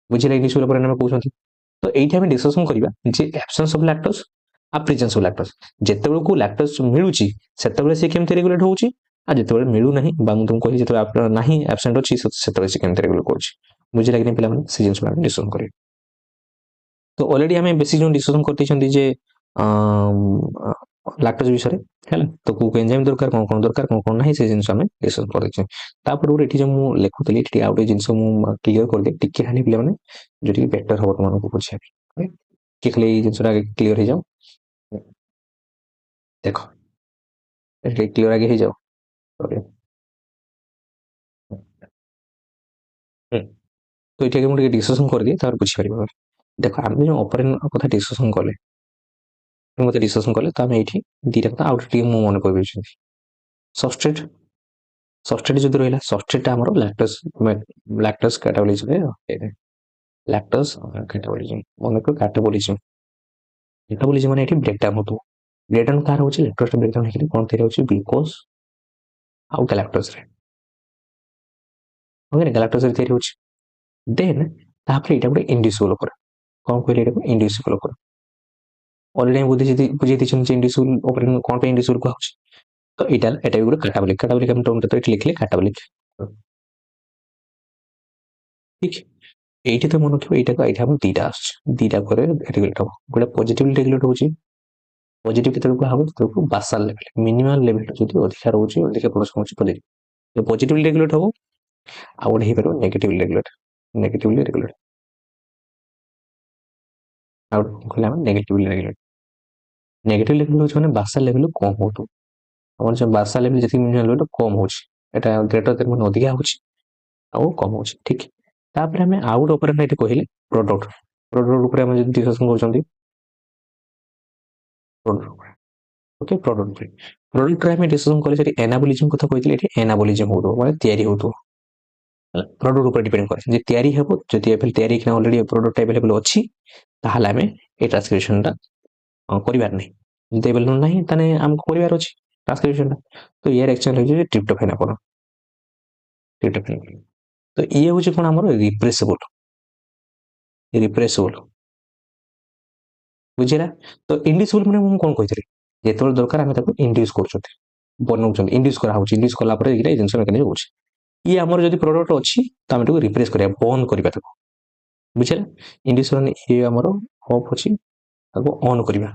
बुझिले इंडिविजुअल ऊपर आमे कहउछन तो एठी आमे डिस्कशन करिया जे एब्सेंस ऑफ लैक्टोज आ प्रेजेंस ऑफ लैक्टोज जेतेबेल को लैक्टोज मिलुची सेतेबेले से केमते रेगुलेट होउची आ जेतेबेले मिलु नाही बा मु तुम कहली जेतेबेले आप नाही एब्सेंट अछि सेतेबेले से केमते रेगुलेट करछि बुझिले कि पिला माने सीजन सुला डिस्कशन करिया तो ऑलरेडी हमें बेसिक जो डिस्कशन करते छंदी जे लैक्टोज विषय हैला तो को एंजाइम दरकार कोन दरकार कोन नाही से जिंस हमें डिस्कशन कर छै तापर और एठी जे मु लेखुतली एठी आउट जिंस मु क्लियर कर दे टिके हानि पिला माने जति बेटर हो तुमन को पूछे कि खाली এই জিনিসটা আগে ক্লিয়ার হয়ে যাও দেখো এটা ক্লিয়ার আগে হয়ে যাও ওকে তো এটাকে মু ডিসকাশন করে দিই তারপর বুঝি পারিবা দেখো আমি যে অপারেন কথা ডিসকাশন কলে মতে ডিসকাশন কলে তো আমি এইଠି দুইটা কথা আউট টিম মু মনে করবি सबस्ट्रेट सबस्ट्रेट যদি রইলা सबस्ट्रेट हमरो लैक्टोज कैटाबोलिज्म रे लैक्टोज कैटाबोलिज्म মনে করো कैटाबोलिज्म कैटाबोलिज्म মানে এটি ব্রেকডাউন হতো ব্রেকডাউন কার হচ্ছে लैक्टोज ব্রেকডাউন হেকি কোন তেরে হচ্ছে গ্লুকোজ আউ গ্যালাক্টোজ রে ওকে গ্যালাক্টোজ রে তেরে হচ্ছে দেন তারপরে এটা গোটে ইন্ডিউসিবল উপর কোন কইলে এটা ইন্ডিউসিবল উপর অলরেডি আমি বুঝিয়ে দিয়েছি যে ইন্ডিউসিবল উপর কোন পে ইন্ডিউসিবল কোয়া হচ্ছে তো এটা भी गोटे कैटाबोलिक हम टर्म तो लिखले कैटाबोलिक ठीक এইটি তো মনে রাখবে এইটাকে এইটা हम দুইটা আসছে দুইটা করে রেগুলেট হবে গোটে পজিটিভলি রেগুলেট হচ্ছে পজিটিভ কেতবেলକୁ হবে তো বাসাল লেভেল মিনিমাল লেভেল যদি ଅଧିକା ରହୁଛି ଅଧିକା ପ୍ରଡକ୍ସନ ହଉଛି ପଜିଟିଭ ତ ପଜିଟିଭଲି ରେଗୁଲେଟ ହବ ଆଉ ଗୋଟେ ହେଇପାରିବ ନେଗେଟିଭଲି ରେଗୁଲେଟ ଆଉ କହିଲେ ଆମେ ନେଗେଟିଭଲି ରେଗୁଲେଟ ହଉଛି ମାନେ ବାସାଲ ଲେଭେଲ କମ ହଉଥିବ ଆମର ଯୋଉ ବାସାଲ ଲେଭେଲ ଯେତିକି ମିନିମାଲ ଲେଭେଲ କମ ହଉଛି এটা ଗ୍ରେଟର ଦେନ ମାନେ ଅଧିକା ହଉଛି ଆଉ କମ ହଉଛି ଠିକ ତାପରେ ଆମେ ଆଉ ଗୋଟେ ଉପରେ ଏଠି କହିଲେ ପ୍ରଡକ୍ଟ ଉପରେ ଆମେ ଯଦି ଡିସ୍କସନ କରୁଛନ୍ତି ओके प्रोडक्ट रे हम डिस्कशन करे सेठी एनाबोलिज्म कथा कहितले एठी एनाबोलिज्म होतो माने तयारी होतो प्रोडक्ट ऊपर डिपेंड करे जे तयारी हेबो जति एफएल तयारी कि ऑलरेडी प्रोडक्ट अवेलेबल अछि ताहाले हमें ए ट्रांसक्रिप्शन ता करिवार नै जति अवेलेबल नै तने हम करिवार अछि ट्रांसक्रिप्शन तो यार एक्चुअली हो जे ट्रिप्टोफैन अपन ट्रिप्टोफैन तो ये होचे कोन हमर रिप्रेसेबल बुझिरा तो इंडिविजुअल माने हम कोन कहितले जेतोल दरकार हम ताको इंड्यूस करछथि बनौछन इंड्यूस करा होछि इंड्यूस कला पर इगरा एजेंसी मेकानिज्म होछि ये हमर जदि प्रोडक्ट अछि त हम ताको रिप्रेस करिया बंद करिबा ताको बुझिरा इंड्यूस माने ये हमर ऑफ अछि ताको ऑन करिबा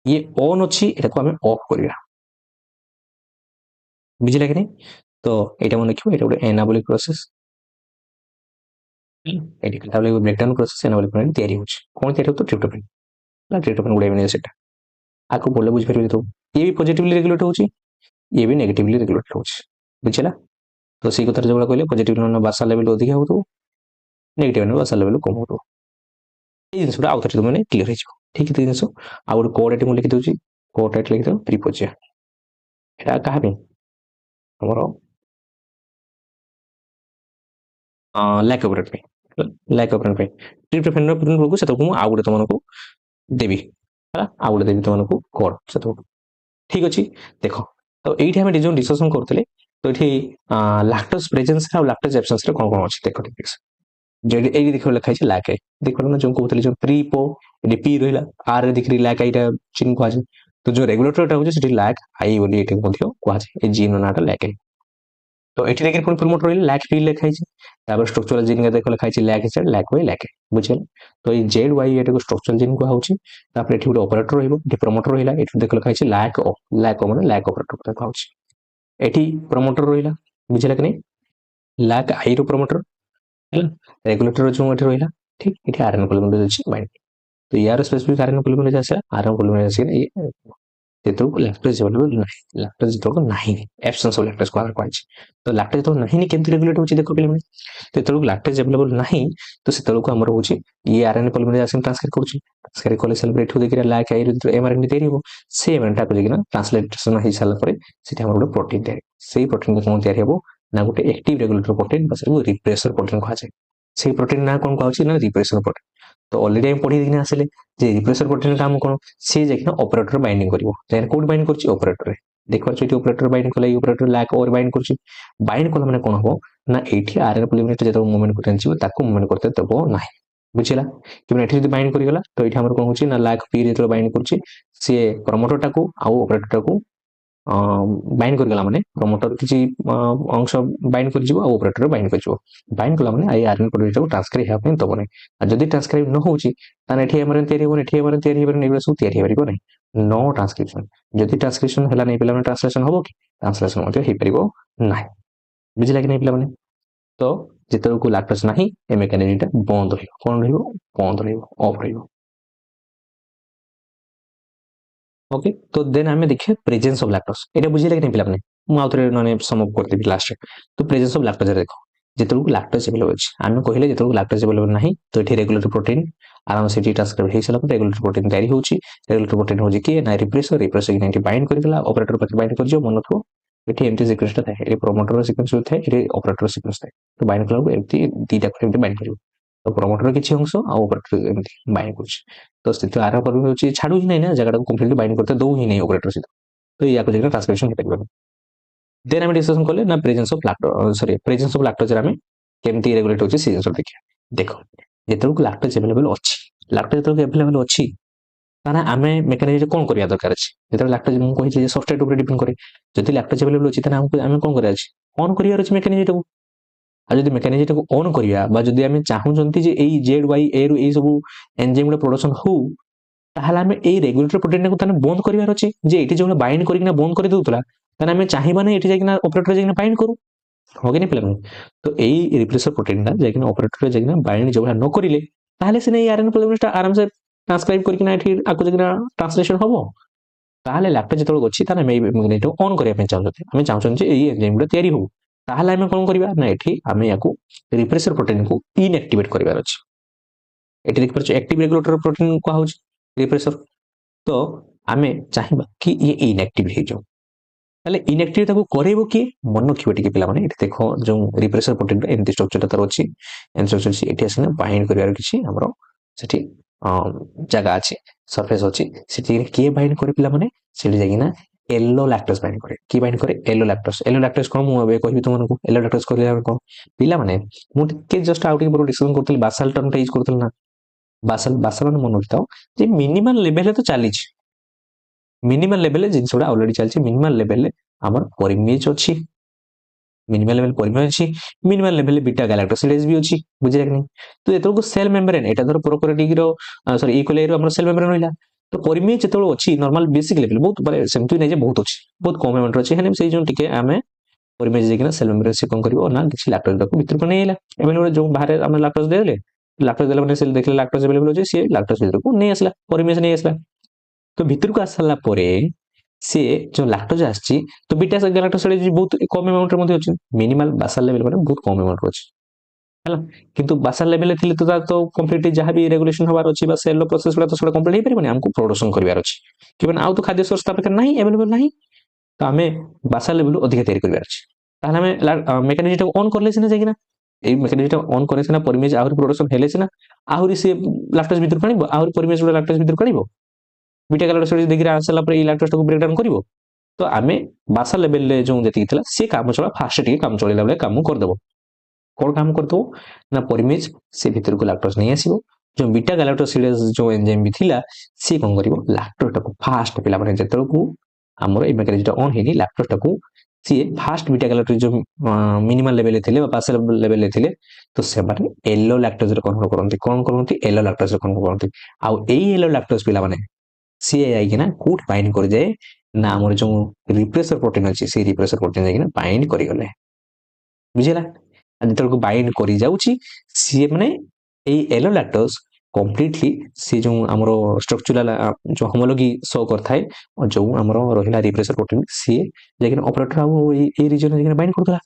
ये ऑन अछि एटा को हम ऑफ करिबा बुझिला कि नै तो एटा मन देखिबो एटा गोटे एनाबोलिक प्रोसेस एटा catabolic breakdown process anabolic process तयारी होछि कोन तयारी होतो ट्रिप्टोफैन ना ट्रिप्टोफैन गुडे बने सेटा आको बोले बुझ पारिबे तो ये भी पॉजिटिवली रेगुलेट होछि ये भी नेगेटिवली रेगुलेट होछि बुझिला तो सी कथार जबला कहले पॉजिटिव न बासा लेवल अधिक होतो नेगेटिव न बासा लेवल कम होतो ए जिंसटा आउट तो माने क्लियर हे छ ठीक है जिंस आ गोटे कोड एटी लिखि दोछि कोड एटी लिखि दो प्रीपोजिया एटा कहा पे हमरो लैक ऑपरेट पे ट्रिप्टोफैन नो प्रिंट को से तो आ गोटे तुमनको देबी हला आ गोटे देबी तुमनको कोड से तो ठीक अछि देखो तो एठी हम जो डिस्कशन करथले तो एठी लैक्टोज प्रेजेंस और लैक्टोज एब्सेंस रे कोन कोन अछि देखो ठीक जेड एई देखो लिखा है लैक आई देखो ना जो कहते जो प्रीपो ये पी रहा आर देखिए लैक आईटा चिन्ह कहुए तो जो रेगुलेटरटा होती लैक आई बोली ये कहुए जीन नाटा लैक आई तो ये देखिए पुणी प्रमोटर रही लैक पी लिखाई स्ट्रक्चरल जिन देख लिखाई लैक एसेड लैक वाई लैक बुझे तो ये जेड वाई ये स्ट्रक्चरल जिन कहूँ ये गोटे ऑपरेटर रही प्रमोटर रहा ये देख लिखाई लैक लैक मैंने लैक ऑपरेटर कहूँ ये प्रमोटर रहा बुझे कि नहीं लैक आई रो प्रमोटर है रेगुलेटर जो रहा ठीक ये आरएन पॉलीमरेज अच्छी बाइंड तो यार स्पेसिफिक आरएन पॉलीमरेज आसे आरएन पॉलीमरेज ये ଯେତେବେଳକୁ ଲାକ୍ଟୋଜ ଆଭେଲେବଲ ନାହିଁ ଲାକ୍ଟୋଜ ଯେତେବେଳକୁ ନାହିଁ absence of lactose କୁହାଯାଇଛି ତ ଲାକ୍ଟୋଜ ଯେତେବେଳେ ନାହିଁ କେମିତି ରେଗୁଲେଟ୍ ହେଉଛି ଦେଖ ପିଲାମାନେ ତ ଯେତେବେଳକୁ ଲାକ୍ଟୋଜ ଆଭେଲେବଲ ନାହିଁ ତ ସେତେବେଳକୁ ଆମର ହେଉଛି ଇଏ ଆରଏନଏ ପଲିମରେଜ ଆସିକି ଟ୍ରାନ୍ସକ୍ରାଇବ୍ କରୁଛି ଟ୍ରାନ୍ସକ୍ରାଇବ୍ କଲେ ସାରିଲା ପରେ ଏଠୁ ଦେଖିଲା ଲାକ୍ ଆଇ ଏମଆରଏନଏ ତିଆରି ହେବ ସେ ଏମଆରଏନଏଟାକୁ ଯାଇକିନା ଟ୍ରାନ୍ସଲେସନ ହେଇସାରିଲା ପରେ ସେଠି ଆମର ଗୋଟେ ପ୍ରୋଟିନ୍ ତିଆରି ସେଇ ପ୍ରୋଟିନ୍ କ'ଣ ତିଆରି ହେବ ନା ଗୋଟେ ଆକ୍ଟିଭ ରେଗୁଲେଟର ପ୍ରୋଟିନ୍ ବା ସେଟାକୁ ରିପ୍ରେସର ପ୍ରୋଟିନ୍ କୁହାଯାଏ ସେଇ ପ୍ରୋଟିନ୍ ନାଁ କ'ଣ କୁହାଯାଉଛି ନା ରିପ୍ରେସର ପ୍ରୋଟିନ୍ तो अलरेडी हम पढ़ी देखना आसिले जे रिप्रेसर प्रोटीन काम कौन सी जाकिना ऑपरेटर बाइंडिंग करिवो जाने कोड बाइंड करछि ऑपरेटर रे देखो छै ऑपरेटर बाइंड कले ऑपरेटर लैक और बाइंड करछि बाइंड कला माने कोन हो ना एठी आरएनए पॉलीमरेज जेतो मूवमेंट करते छिबो ताको मूवमेंट करते तबो नाही बुझिला कि एठी जदी बाइंड करि गला तो एठी हमर कोन होछि ना लैक पी जेतो बाइंड करछि से प्रमोटर टाको आ ऑपरेटर टाको बाइंड करगला माने प्रमोटर किछि अंश बाइंड कर जिवो ऑपरेटर बाइंड कर जिवो बाइंड कला माने आई आरएनए प्रोटीन को ट्रांसक्राइब हेबा तब नै आ जदी ट्रांसक्राइब न होछि ताने एठी एमआरएन तयारी होबो एठी एमआरएन तयारी हेबो नै सब तयारी हेबो नै नो ट्रांसक्रिप्शन जदी ट्रांसक्रिप्शन हला नै पिला माने ट्रांसलेशन होबो कि ट्रांसलेशन होते हे परिबो नै बुझिला कि नै पिला माने तो जेतरो को लैक्टोज नाही ए मेकानिजम बंद होइबो कोन रहिबो बंद रहिबो ऑफ रहिबो ओके तो देन आम देखिए प्रेजेंस ऑफ लैक्टोज ये बुझे कि पिला मुझे आउे ना सम अप करदेवी लास्ट तो प्रेजेंस ऑफ लैक्टोज देख जितने लैक्टोज अवेलेबल अच्छे आम कहले जितने लैक्टोज अवेलेबल ना तो ये रेगुलेटरी प्रोटीन आराम से ट्रांसक्राइब हो सारा रेगुलेटरी प्रोटीन तैयारी होची रेगुलेटरी प्रोटीन हो किए ना रिप्रेसर रिप्रेसर कि बाइंड करला ऑपरेटर पाखे बाइंड कर मन थो ये एमती सिक्वेंसटा थाए ये प्रमोटर सिक्वेंस थाए ये ऑपरेटर सिक्वेंस थाए तो बाइंड कला एमती दीटा बाइंड कर तो प्रमोटर किसी अंश ऑपरेटर एमती बाइंड कर तो स्थित आर पर भी छाड़ू ही ना जगह कम्प्लीटली बाइंड करते दो ही नहीं ऑपरेटर सहित तो या ट्रांसक्रिप्शन हो पारे देन आम डिस्कसन कले ना presence of lactose sorry presence of lactose आम केमती रेगुलेट होची से जिन देखिए देखो जितने लैक्टोज अवेलेबल अच्छी लैक्टोज जितने अवेलेबल अच्छी ताना आमे मेकानिजम कौन करिया दरकार अछि जेतरा लैक्टोज मु कहि सबस्ट्रेट ऊपर डिपेंड करे जदि लैक्टोज अवेलेबल अछि ताना आमे कोन करिया अछि ऑन करिया अछि मेकानिजम आ जदि मेकानिजम को ऑन करिया बा जदि आमे चाहू जंती जे एई जेड वाई ए रु ए सब एंजाइम गुडा प्रोडक्शन हो ताहला आमे एई रेगुलेटरी प्रोटीन को ताने बंद करियार अछि जे एठी जो बाइंड करिकना बंद कर देउतला ताने आमे चाहिबा नै एठी जाकिना ऑपरेटर जाकिना बाइंड करू हो कि नै पिला तो एई रिप्लेसर प्रोटीन दा जाकिना ऑपरेटर जाकिना बाइंड जो न करिले ताहले से नै आरएनए पॉलीमरेज आराम से ट्रांसक्राइब करकिना एठी आको जाकिना ट्रांसलेशन होबो ताहले लैक्टोज जेतल अछि ताने मे मैग्नेटो ऑन करिया पे चाहू आमे चाहू जे एई एंजाइम गुडा तयारी हो ताहले आमे कोन करिबा ना एठी आमे याको रिप्रेसर प्रोटीन को इनएक्टिवेट करिवार अछि एठी देख परछ एक्टिव रेगुलेटर प्रोटीन को होउछ रिप्रेसर तो आमे चाहिबा कि ये इनएक्टिव हे जो ताले इनएक्टिव ताको करेबो कि मन रखिबो टिके पिला माने एठी देखो जो रिप्रेसर प्रोटीन एमती स्ट्रक्चर तार अछि एन स्ट्रक्चर अछि एठी आसने बाइंड करिवार किछि हमरो सेठी जगह अछि सरफेस अछि सेठी के बाइंड करे पिला माने सेठी जागिना येलो लैक्टोज बाइंड करे की बाइंड करे येलो लैक्टोज कोन मु एबे कहिबि तुमनको येलो लैक्टोज करले कोन पिला माने मु के जस्ट आउट के डिस्कशन करतल बासाल टर्म यूज करतल ना बासाल बासाल मन रखिताओ जे मिनिमल लेवल तो चली मिनिमल लेवल जिन सोडा ऑलरेडी चलछि मिनिमल लेवल हमर परिमेज अछि मिनिमल लेवल परिमेज अछि मिनिमल लेवल बीटा गैलेक्टोसिडेज भी अछि बुझिले कि तो एतो को सेल मेम्ब्रेन एटा धर प्रोकैरियोटिक रो सॉरी इकोलाई रो हमर सेल मेम्ब्रेन होइला तो परिमेज जेतो अछि नॉर्मल बेसिक लेवल बहुत बड़े सेमति नै जे बहुत अछि बहुत कम अमाउंट अछि हने सेई जो टिके आमे परिमेज जेकिना सेल मेम्ब्रेन से कोन करबो ना किछि लैक्टोज को भीतर को नै आइला एबे जो बाहर हम लैक्टोज देले लैक्टोज देला माने सेल देखले लैक्टोज अवेलेबल अछि से लैक्टोज भीतर को नै आसला परिमेज नै आसला तो भीतर को आसला परे से जो लैक्टोज आछि तो बीटा गैलेक्टोसिडेज बहुत कम अमाउंट रे मध्ये अछि मिनिमल बासाल लेवल माने बहुत कम अमाउंट रे अछि हला किंतु बासाल लेवल थिले तो कंप्लीटली जहां भी रेगुलेशन होबार अछि बा सेल प्रोसेस गुला तो सेटा कंप्लीट हे परिबनी हमको प्रोडक्शन करबार अछि किबन आउ तो खाद्य सोर्स तापर नाही अवेलेबल नाही तो हमें बासाल लेवल अधिक तैयारी करबार अछि ताहले हमें मेकानिजम ऑन करले सिना जागिना ए मेकानिजम ऑन करे सिना परिमेज आहुरी प्रोडक्शन हेले सिना आहुरी से लैक्टोज भीतर कानिबो आहुरी परिमेज गुला लैक्टोज भीतर कानिबो बीटा गैलेक्टोसिडेज देखिरा आसला पर ई लैक्टोज को ब्रेक डाउन करिवो तो आमे बासा लेवल ले जो जति थिला से काम चला फास्ट टिके काम चलेला बेले काम कर देबो कौन काम करदो ना परिमेज से भीतर को लैक्टोज नहीं आसीबो जो बीटा गैलेक्टोसिडेज जो एंजाइम भी थिला सी कोन करिवो लैक्टोज टाको फास्ट पिला माने जेतरकू हमर ए मेकानिजम ऑन हेनी लैक्टोज टाको सी फास्ट बीटा गैलेक्टोज जो मिनिमल लेवल थिले बा पार्शियल लेवल थिले तो से माने येलो लैक्टोज रे कोन करंती येलो लैक्टोज रे कोन करंती आ एई येलो लैक्टोज पिला माने सी आई कि ना कोट बाइंड कर जाए ना हमर जो रिप्रेसर प्रोटीन अछि से रिप्रेसर प्रोटीन जाय कि ना बाइंड करि गले बुझिला जेतरकू बाइंड करि जाउची सी माने এই येलो लैक्टोज कम्प्लीटली से जो आमर स्ट्रक्चरल जो होमोलॉजी शो करथाय जो आमर रहिला रिप्रेसर प्रोटीन सी जेकिन ऑपरेटर आ ए रीजन जेकिन बाइंड करथला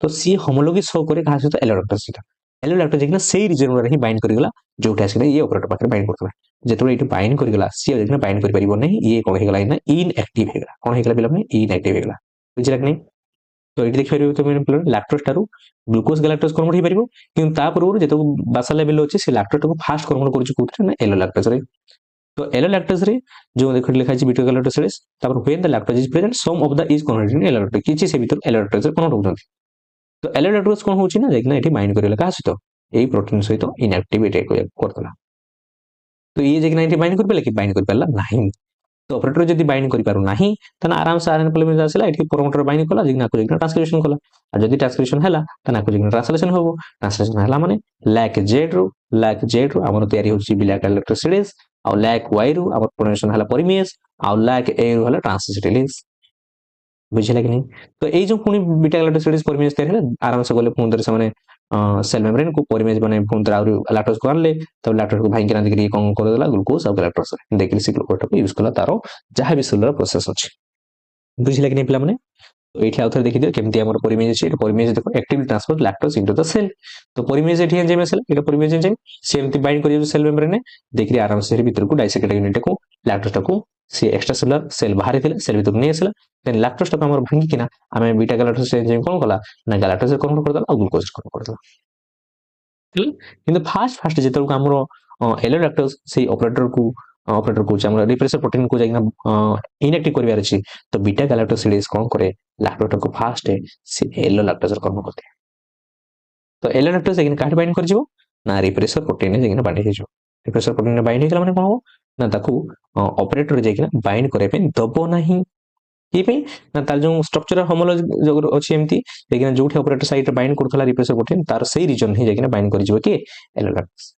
तो सी होमोलॉजी शो करे कहा सहित येलो लैक्टोज सहित येलो लैक्टोज जेकिन सेही रीजन रे ही बाइंड करिगला जोटा आसी ये ऑपरेटर पाखे बाइंड करथला जेतोले इटु बाइंड करिगला सी जेकिन बाइंड करि परिबो नै ये कोन हेगला ना इनएक्टिव हेगला कोन हेगला बिला माने इनएक्टिव हेगला बुझिला कि नै तो ये देखिए तुम लैक्टोज टारू ग्लूकोज गैलेक्टोज कन्वर्ट हो पारिबो किंतु ता पूर्व जेतो बासा लेवल अछि से लैक्टोज को फास्ट कन्वर्ट करूछ कोथरे ना येलो लैक्टोज रे तो येलो लैक्टोज रे जो देखो लिखा अछि बीटा गैलेक्टोसिडेज तापर when the lactose is present some of the is converted in allolactose किछि से भीतर येलो लैक्टोज कन्वर्ट होउछन तो येलो लैक्टोज कोन होउछि ना देखना एठी बाइंड करिला का सहित एई प्रोटीन सहित इनएक्टिविटी करतला तो ये जेकना एठी बाइंड कर पेला कि बाइंड कर पेला नाही तो ऑपरेटर जदी बाइंड करि पारु नाही तने आराम से आरएनए पॉलीमरेज आसिला एठी प्रोमोटर बाइंड कला जिना को जिना ट्रांसक्रिप्शन कला आ जदी ट्रांसक्रिप्शन हैला तने को जिना ट्रांसलेशन होबो ट्रांसलेशन हैला माने लैक जेड रो हमर तयारी होछि बिला गैलेक्टोसिडेज आ लैक वाई रो हमर प्रोडक्शन हैला पॉलीमरेज आ लैक ए रो हैला ट्रांसएसिटिलेज बुझिला कि नहीं तो ए जो पुनी बीटा गैलेक्टोसिडेज पॉलीमरेज तयारी हैला आराम से गले पुन दर से माने सेल मेम्ब्रेन को पॉलीमरेज बने पुन दर आउरी लैक्टोज को आनले तब लैक्टोज को भाई के ना देखि कोन कर देला ग्लूकोज आ गैलेक्टोज देखि सी ग्लूकोज को यूज कला तारो जहां भी सेलुलर प्रोसेस अछि बुझिला कि नहीं पिला माने तो एठी आउथर देखि दियो केमति हमर पॉलीमरेज अछि पॉलीमरेज देखो actively transfer lactose into the cell तो पॉलीमरेज एठी एंजाइम सेल एटा पॉलीमरेज एंजाइम सेमति बाइंड करियो सेल मेम्ब्रेन ने देखि आराम से भीतर को डाइसेक्टेड यूनिट को लैक्टोज को से एक्स्ट्रा सेलुलर सेल बाहर थिले सेल भीतर नै आसला देन लैक्टोज को हमर भांगी किना हमें बीटा गैलेक्टोज एंजाइम कोन कला ना गैलेक्टोज कन्वर्ट कर दला आ ग्लूकोज कन्वर्ट कर दला किंतु फास्ट जेतल को हमरो येलो लैक्टोज से ऑपरेटर को हमर रिप्रेसर प्रोटीन को जाइना इनएक्टिव करबार अछि तो बीटा गैलेक्टोसिडेज कोन करे लैक्टोज को फास्ट से येलो लैक्टोज कन्वर्ट करते तो येलो लैक्टोज जेकिन काट बाइंड कर जिवो ना रिप्रेसर प्रोटीन जेकिन बाइंड हे जिवो रिप्रेसर प्रोटीन बाइंड हे गला माने कोन हो ना ताकू ऑपरेटर जेकिन बाइंड करे पे दबो नाही कि पे ना तार जो स्ट्रक्चरल होमोलॉजी जो अछि एमती लेकिन जोठी ऑपरेटर साइट बाइंड करथला रिप्रेसर प्रोटीन तार सही रीजन ही जेकिन बाइंड कर जिवो कि येलो लैक्टोज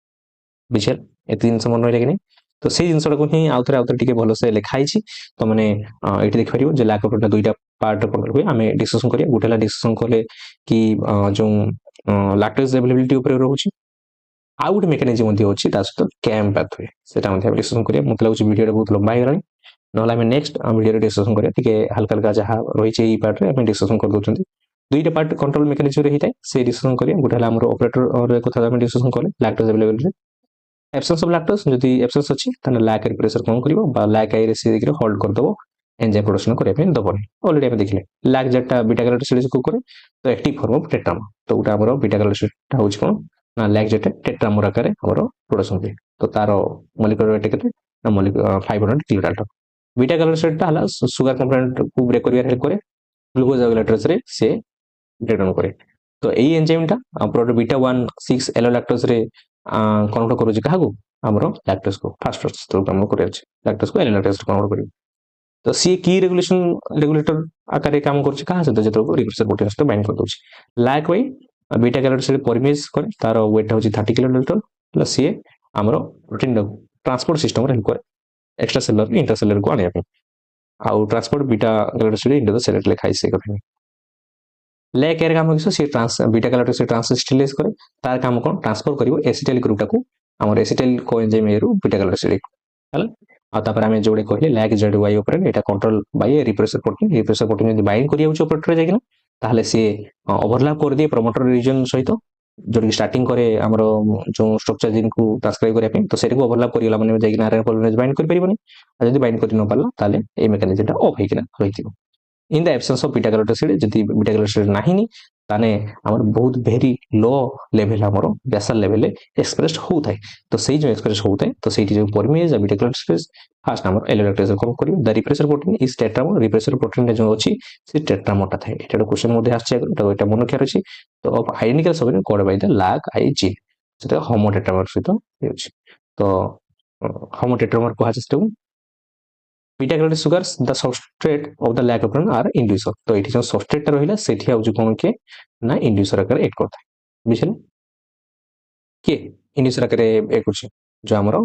बुझियल एते दिन समन रहले कि नहीं तो से जिनसडा को ही आउथरे टिके भलो से लिखाई छी तो माने एठी देख परियो जे लैक ऑपरेटर दुईटा पार्ट पर हुए हमें डिस्कशन करिया गुटेला डिस्कशन करले कि जो लैक्टोज अवेलेबिलिटी ऊपर रहउची आ गुटे मेकानिजम मध्ये अछि ता सहित कैम पाथवे सेटा मध्ये डिस्कशन करिया मतलब होची वीडियो बहुत लंबा हे गलानी नहला हमें नेक्स्ट वीडियो डिस्कशन करिया टिके हल्का हल्का जहा रही छै ई पार्ट रे हमें डिस्कशन कर दोचंती दुईटा पार्ट कंट्रोल मेकानिजम रे हिताय से डिस्कशन करिया गुटेला हमर ऑपरेटर और कथा हमें डिस्कशन करले lactose availability absence of lactose जदि एब्सेंस अछि तने लैक रिप्रेसर कोन करिवो बा लैक आई रे से देखिरो होल्ड कर दबो एंजाइम प्रोडक्शन करे पे दबोनी ऑलरेडी हम देखले लैक जेटा बीटा गैलेक्टोसिडेज को करे तो एक्टिव फॉर्म ऑफ टेट्रामर तो उटा हमरो बीटा गैलेक्टोसिडेज होउछ कोन ना लैक जेटा टेट्रामर आकारे हमरो प्रोडक्शन दे तो तारो मॉलिक्यूलर वेट केते ना molecular 500 kilo Dalton beta galactosidase हला सुगर कंपोनेंट को ब्रेक करिया हेल्प करे ग्लूकोज गैलेक्टोज रे से ब्रेक डाउन करे तो एई एंजाइम टा प्रोडक्ट बीटा 1 6 एलो लैक्टोज रे कन्वर्ट करू जे काहागो हमरो लैक्टोज को फास्ट तो हम करे अछि लैक्टोज को एलो लैक्टोज कन्वर्ट करियो तो सी की रेगुलेटर आकार काम करछि कहा से तो जेतो रिप्रेसर प्रोटीन से बाइंड कर दोछि लाइक वे बीटा गैलेक्टोसिडेज पॉलीमरेज करे तार वेट होछि 30 किलो डाल्टन प्लस सी हमरो प्रोटीन ट्रांसपोर्ट सिस्टम रे हेल्प करे एक्स्ट्रा सेलुलर इंटर सेलुलर को आनिया पे आउ transport beta galactosidase into the cell लिखाइ से कथि लैक एर काम किसो से ट्रांस बीटा गैलेक्टोसिडेज ट्रांसएसिटिलेज करे तार काम कोन ट्रांसफर करिवो एसिटाइल ग्रुप टाको हमर एसिटाइल कोएंजाइम एरु बीटा गैलेक्टोसिडेज हला आ तापर हमें जोड़े कहले lack Z Y operate Etah control by repressor protein जदि बाइंड करिया उच ऑपरेटर जाय किना ताहले से ओवरलैप कर दिए प्रमोटर रीजन सहित जोड़ी स्टार्टिंग करे हमरो जो स्ट्रक्चर जिन को ट्रांसक्राइब करिया पे तो सेटा को ओवरलैप करिला माने जाय किना आरएनए पॉलीमरेज बाइंड कर परिबनी आ जदि बाइंड कर न पारला ताले ए मेकानिजम टा ऑफ हे किना रहिथिबो in the absence of beta galactosidase जदि बीटा गैलेक्टोसिडेज नाही ताने हमर बहुत वेरी लो लेवल हमर बेसल लेवल एक्सप्रेस होता है तो सही जो एक्सप्रेस होता है तो सही जो परमेज बीटा कैरोटीन स्पेस फास्ट हमर एलोलैक्टोज कौन करियो the repressor protein is tetramer repressor protein जो अछि से टेट्रामर ता थाए एटा क्वेश्चन मध्ये आछे तो एटा मन रखियार अछि तो ऑफ आयनिकल सबरे code by the lag I gene सेटा होमो टेट्रामर सहित होछि तो होमो टेट्रामर को हाचे सेटा beta carotene sugars the substrate of the lac of or inducer तो एठी जो सबस्ट्रेट रहिला सेठी आउ जो कोन के ना इंड्यूसर आकार एड करता है बुझल के इंड्यूसर आकार एड करछ जो हमर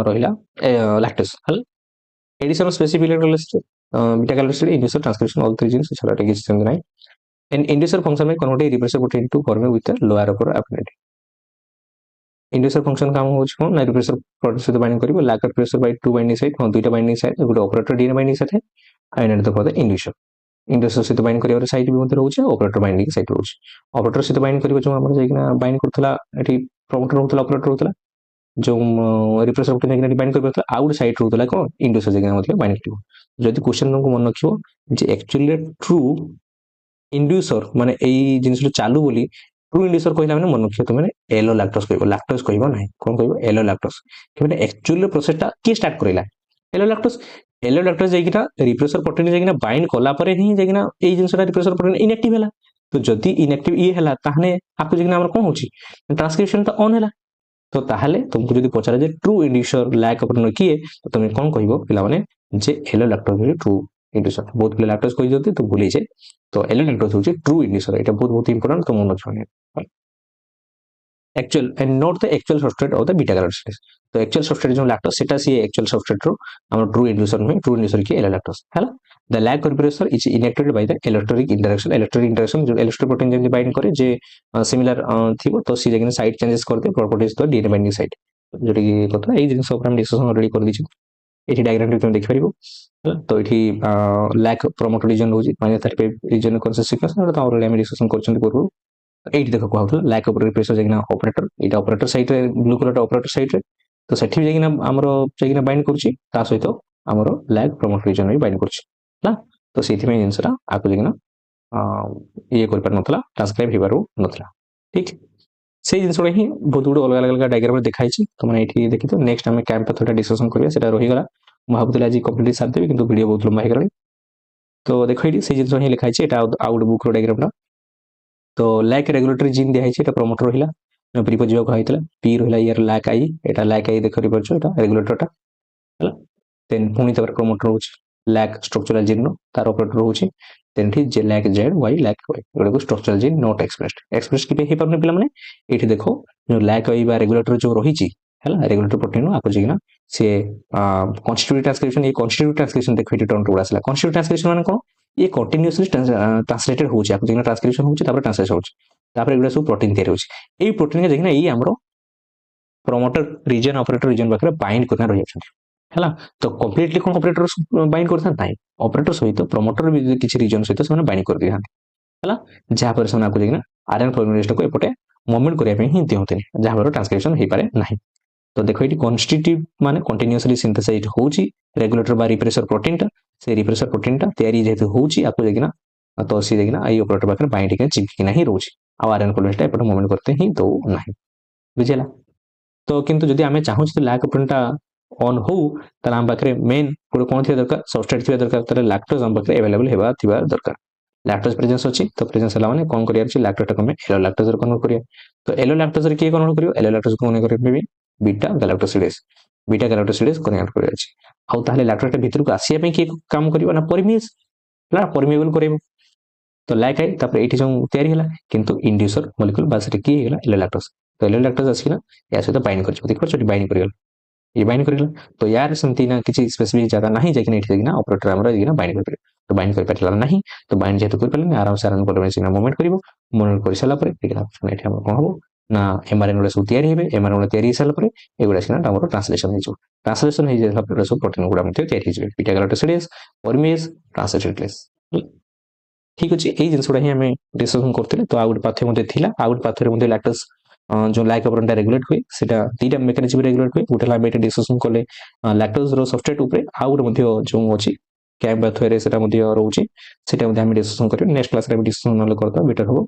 रहिला लैक्टोज हल addition of specific electrolysis beta carotene inducer transcription all three genes छला टेक सिस्टम नाही एंड इंड्यूसर फंक्शन में convert a repressor protein to form with lower upper affinity inducer function काम हो कोन ना रिप्रेसर प्रोटीन से बाइंडिंग करिवो lac of pressure by two binding site हां दुईटा binding site good operator DNA binding site है and the for the inducer industry सहित बाइंड करिवार साइट भी मते रहउछ ऑपरेटर बाइंडिंग साइट रहउछ ऑपरेटर सहित बाइंड करिवो जो हमर जेकिना बाइंड करथला एठी प्रमोटर रहउथला ऑपरेटर रहउथला जो रिप्रेसर प्रोटीन जेकिना बाइंड करथला आउट साइट रहउथला कोन इंडस्ट्री जेकिना मतलब बाइंड करिवो जदि क्वेश्चन को मन रखिवो जे एक्चुअली ट्रू इंड्यूसर माने एई जिनिस चालू बोली ट्रू इंड्यूसर कहला माने मन रखियो त माने एलो लैक्टोज कहबो नाही कोन कहबो एलो लैक्टोज कि माने एक्चुअली प्रोसेसटा के स्टार्ट करेला एलो लैक्टोज जेकिना रिप्रेसर प्रोटीन जेकिना बाइंड कला परे ही जेकिना एई जिनिसटा रिप्रेसर प्रोटीन इनएक्टिव होला तो जदि इनएक्टिव ई होला ताहने आपको जेकिना हमर कोन होची ट्रांसक्रिप्शन तो ऑन होला तो ताहले तुमको जदि पचारे जे ट्रू इंड्यूसर लैक ऑपरेटर किए तो तुम कोन कहबो पिला माने जे एलो लैक्टोज ट्रू इंड्यूसर बहुत पिला लैक्टोज कहि जति तो भूली जे तो एलो लैक्टोज होची ट्रू इंड्यूसर एटा बहुत इंपोर्टेंट तो मन रखने actual and not the actual substrate of the beta carotene तो actual substrate जो lactose सेटा सी actual substrate रो हमर true inducer में true inducer की एलो lactose हैला the lag compressor is inactivated by the electric interaction जो electric protein जे बाइंड करे जे सिमिलर थिबो तो सी जेकिन साइड चेंजेस करते प्रॉपर्टीज तो डीएनए बाइंडिंग साइट जोटी की कथा एई जिंस ऊपर हम डिस्कशन ऑलरेडी कर दिछि एठी डायग्राम रे तुम देख परिबो तो एठी लैग प्रोमोटर रीजन होची -35 रीजन कॉन्सेप्ट सीक्वेंस तो ऑलरेडी हम डिस्कशन करछन पूर्व एट देख कहूँ लैक ऑफ रिप्रेसर जाइना ऑपरेटर ये ऑपरेटर साइड रे ब्लू कलर ऑपरेटर साइड रे तो सेठी जाइना हमरो जाइना बाइंड करछि ता सहित हमरो लैक प्रमोटर रीजन भी बाइंड करछि ना तो सेठी में जिंसरा आको जाइना ये कर पर नथला ट्रांसक्राइब हिबारो नथला ठीक से जिंस रे ही बहुत गुड अलग अलग डायग्राम रे देखाइ छी तो माने एठी देखि तो नेक्स्ट हम कैंप पथटा डिस्कशन करिया सेटा रहि गला म भाबुतले आज कंप्लीट साथ देबी किंतु वीडियो बहुत लंबा हे गला तो देखो एठी से जिंस ही लिखाइ छी एटा आउट बुक रो डायग्राम ना तो लैक रेगुलेटरी जीन दिया है प्रमोटर रहा प्रिपोज कहला पी रहा यार लैक आई एटा लैक आई देख पार्छ एटा रेगुलेटरटा है देन पुणी तक promoter reach lac structural gene तार ऑपरेटर रोच देन ठीक जे lac Z Y lac Y एटा को स्ट्रक्चरल जीन नॉट एक्सप्रेस्ड के हे परने पिला माने एठी देखो जो लैक आई बा रेगुलेटर जो रही छी हैला रेगुलेटर प्रोटीन आपको जेना से कॉन्स्टिट्यूटिव ट्रांसक्रिप्शन ये कॉन्स्टिट्यूटिव ट्रांसक्रिप्शन देखो एठी टर्न टुडा आसला कॉन्स्टिट्यूटिव ट्रांसक्रिप्शन माने कोन ये कंटीन्यूअसली ट्रांसलेटेड होची आपको जेना ट्रांसक्रिप्शन होची तापर ट्रांसलेशन होची तापर एगुडा सब प्रोटीन तैयार होची ए प्रोटीन के देखना ई हमरो प्रमोटर रीजन ऑपरेटर रीजन बकरे बाइंड करना रही छै हैला तो कंप्लीटली कोन ऑपरेटर बाइंड करथान नाही ऑपरेटर सहित प्रमोटर भी किछि रीजन सहित से बाइंड कर दिहान हैला जहा पर से आपको देखना आरएनए फॉर्मुलेशन को एपटे मूवमेंट करिया पे ही दियौतनी जहा पर ट्रांसक्रिप्शन हे पारे नाही तो देखो ये कॉन्स्टिट्यूटिव माने कंटीन्यूअसली सिंथेसाइज होची रेगुलेटर बा रिप्रेसर प्रोटीन टा से रिप्रेसर प्रोटीन टा तयारी जेतु होची आपको देखना तो सी देखना आई ऑपरेटर बाकर बाइंड के चिपकी नहीं रोची आ आरएनए फॉर्मुलेशन एपटे मूवमेंट करते ही दो नहीं बुझिला तो किंतु जदि आमे चाहू जे लैक प्रोटीनटा ऑन हो तला हम बाकरे मेन कोन कोन थिया दरकार सबस्ट्रेट थिया दरकार तले लैक्टोज हम बाकरे अवेलेबल हेबा थिबा दरकार लैक्टोज प्रेजेंस अछि तो प्रेजेंस हला माने कोन करिया अछि लैक्टोज को में एलो लैक्टोज कन्वर्ट करिया तो एलो लैक्टोज रे के कन्वर्ट करियो एलो लैक्टोज को कोन करियो बीटा गैलेक्टोसिडेज कन्वर्ट करिया अछि आ ताहले लैक्टोज भीतर को आसिया पे के काम करियो ना परमिएज ना परमिएबल करियो तो लैक आई तापर एठी जो तयारी हला किंतु इंड्यूसर मॉलिक्यूल बास रे की हेला एलो लैक्टोज तो एलो लैक्टोज आसी ना या से तो बाइंड करछ देख परछ बाइंड करियो ये बाइंड करिला तो यार समती ना किछि स्पेसिफिक जगह नहीं जाकिन एठी देखिना ऑपरेटर हमरा देखिना बाइंड कर तो बाइंड कर पारला नहीं तो बाइंड जेतु कर पारले आराम से आराम कर सिना मूवमेंट करिवो मूवमेंट कर साला परे देखिना एठी हम कोन हबो ना एमआरएनए रे सब तयारी हेबे एमआरएनए तयारी साला परे एगुडा सिना हमर ट्रांसलेशन हे जो ट्रांसलेशन हे जे सब सब प्रोटीन गुडा मते तयारी हे बीटा गैलेक्टोसिडेज परमिएज ट्रांसलेटेडलेस ठीक अछि एई जिंसुडा ही हमें डिस्कशन करथिले तो आउट पाथवे मते थिला आउट पाथवे मते लैक्टोज जो लाइक ऑपरेटर रेगुलेट हुए सेटा तीटा मेकानिज्म रेगुलेट हुए उठला बेटे डिस्कशन कोले लैक्टोज रो सबस्ट्रेट ऊपर आउट मध्ये जो अछि କ୍ୟାମ୍ପ ଥ୍ରୁରେ ସେଟା ମଧ୍ୟ ରହୁଛି, ସେଟା ମଧ୍ୟ ଆମେ ଡିସ୍କସନ୍ କରିବା। ନେକ୍ସଟ କ୍ଲାସରେ ଆମେ ଡିସ୍କସନ୍ ନହେଲେ କରିଦେବା, ବେଟର ହେବ।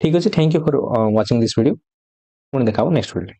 ଠିକ୍ ଅଛି, thank you for watching this video. ପୁଣି ଦେଖା ହେବ ନେକ୍ସଟ ଭିଡ଼ିଓ।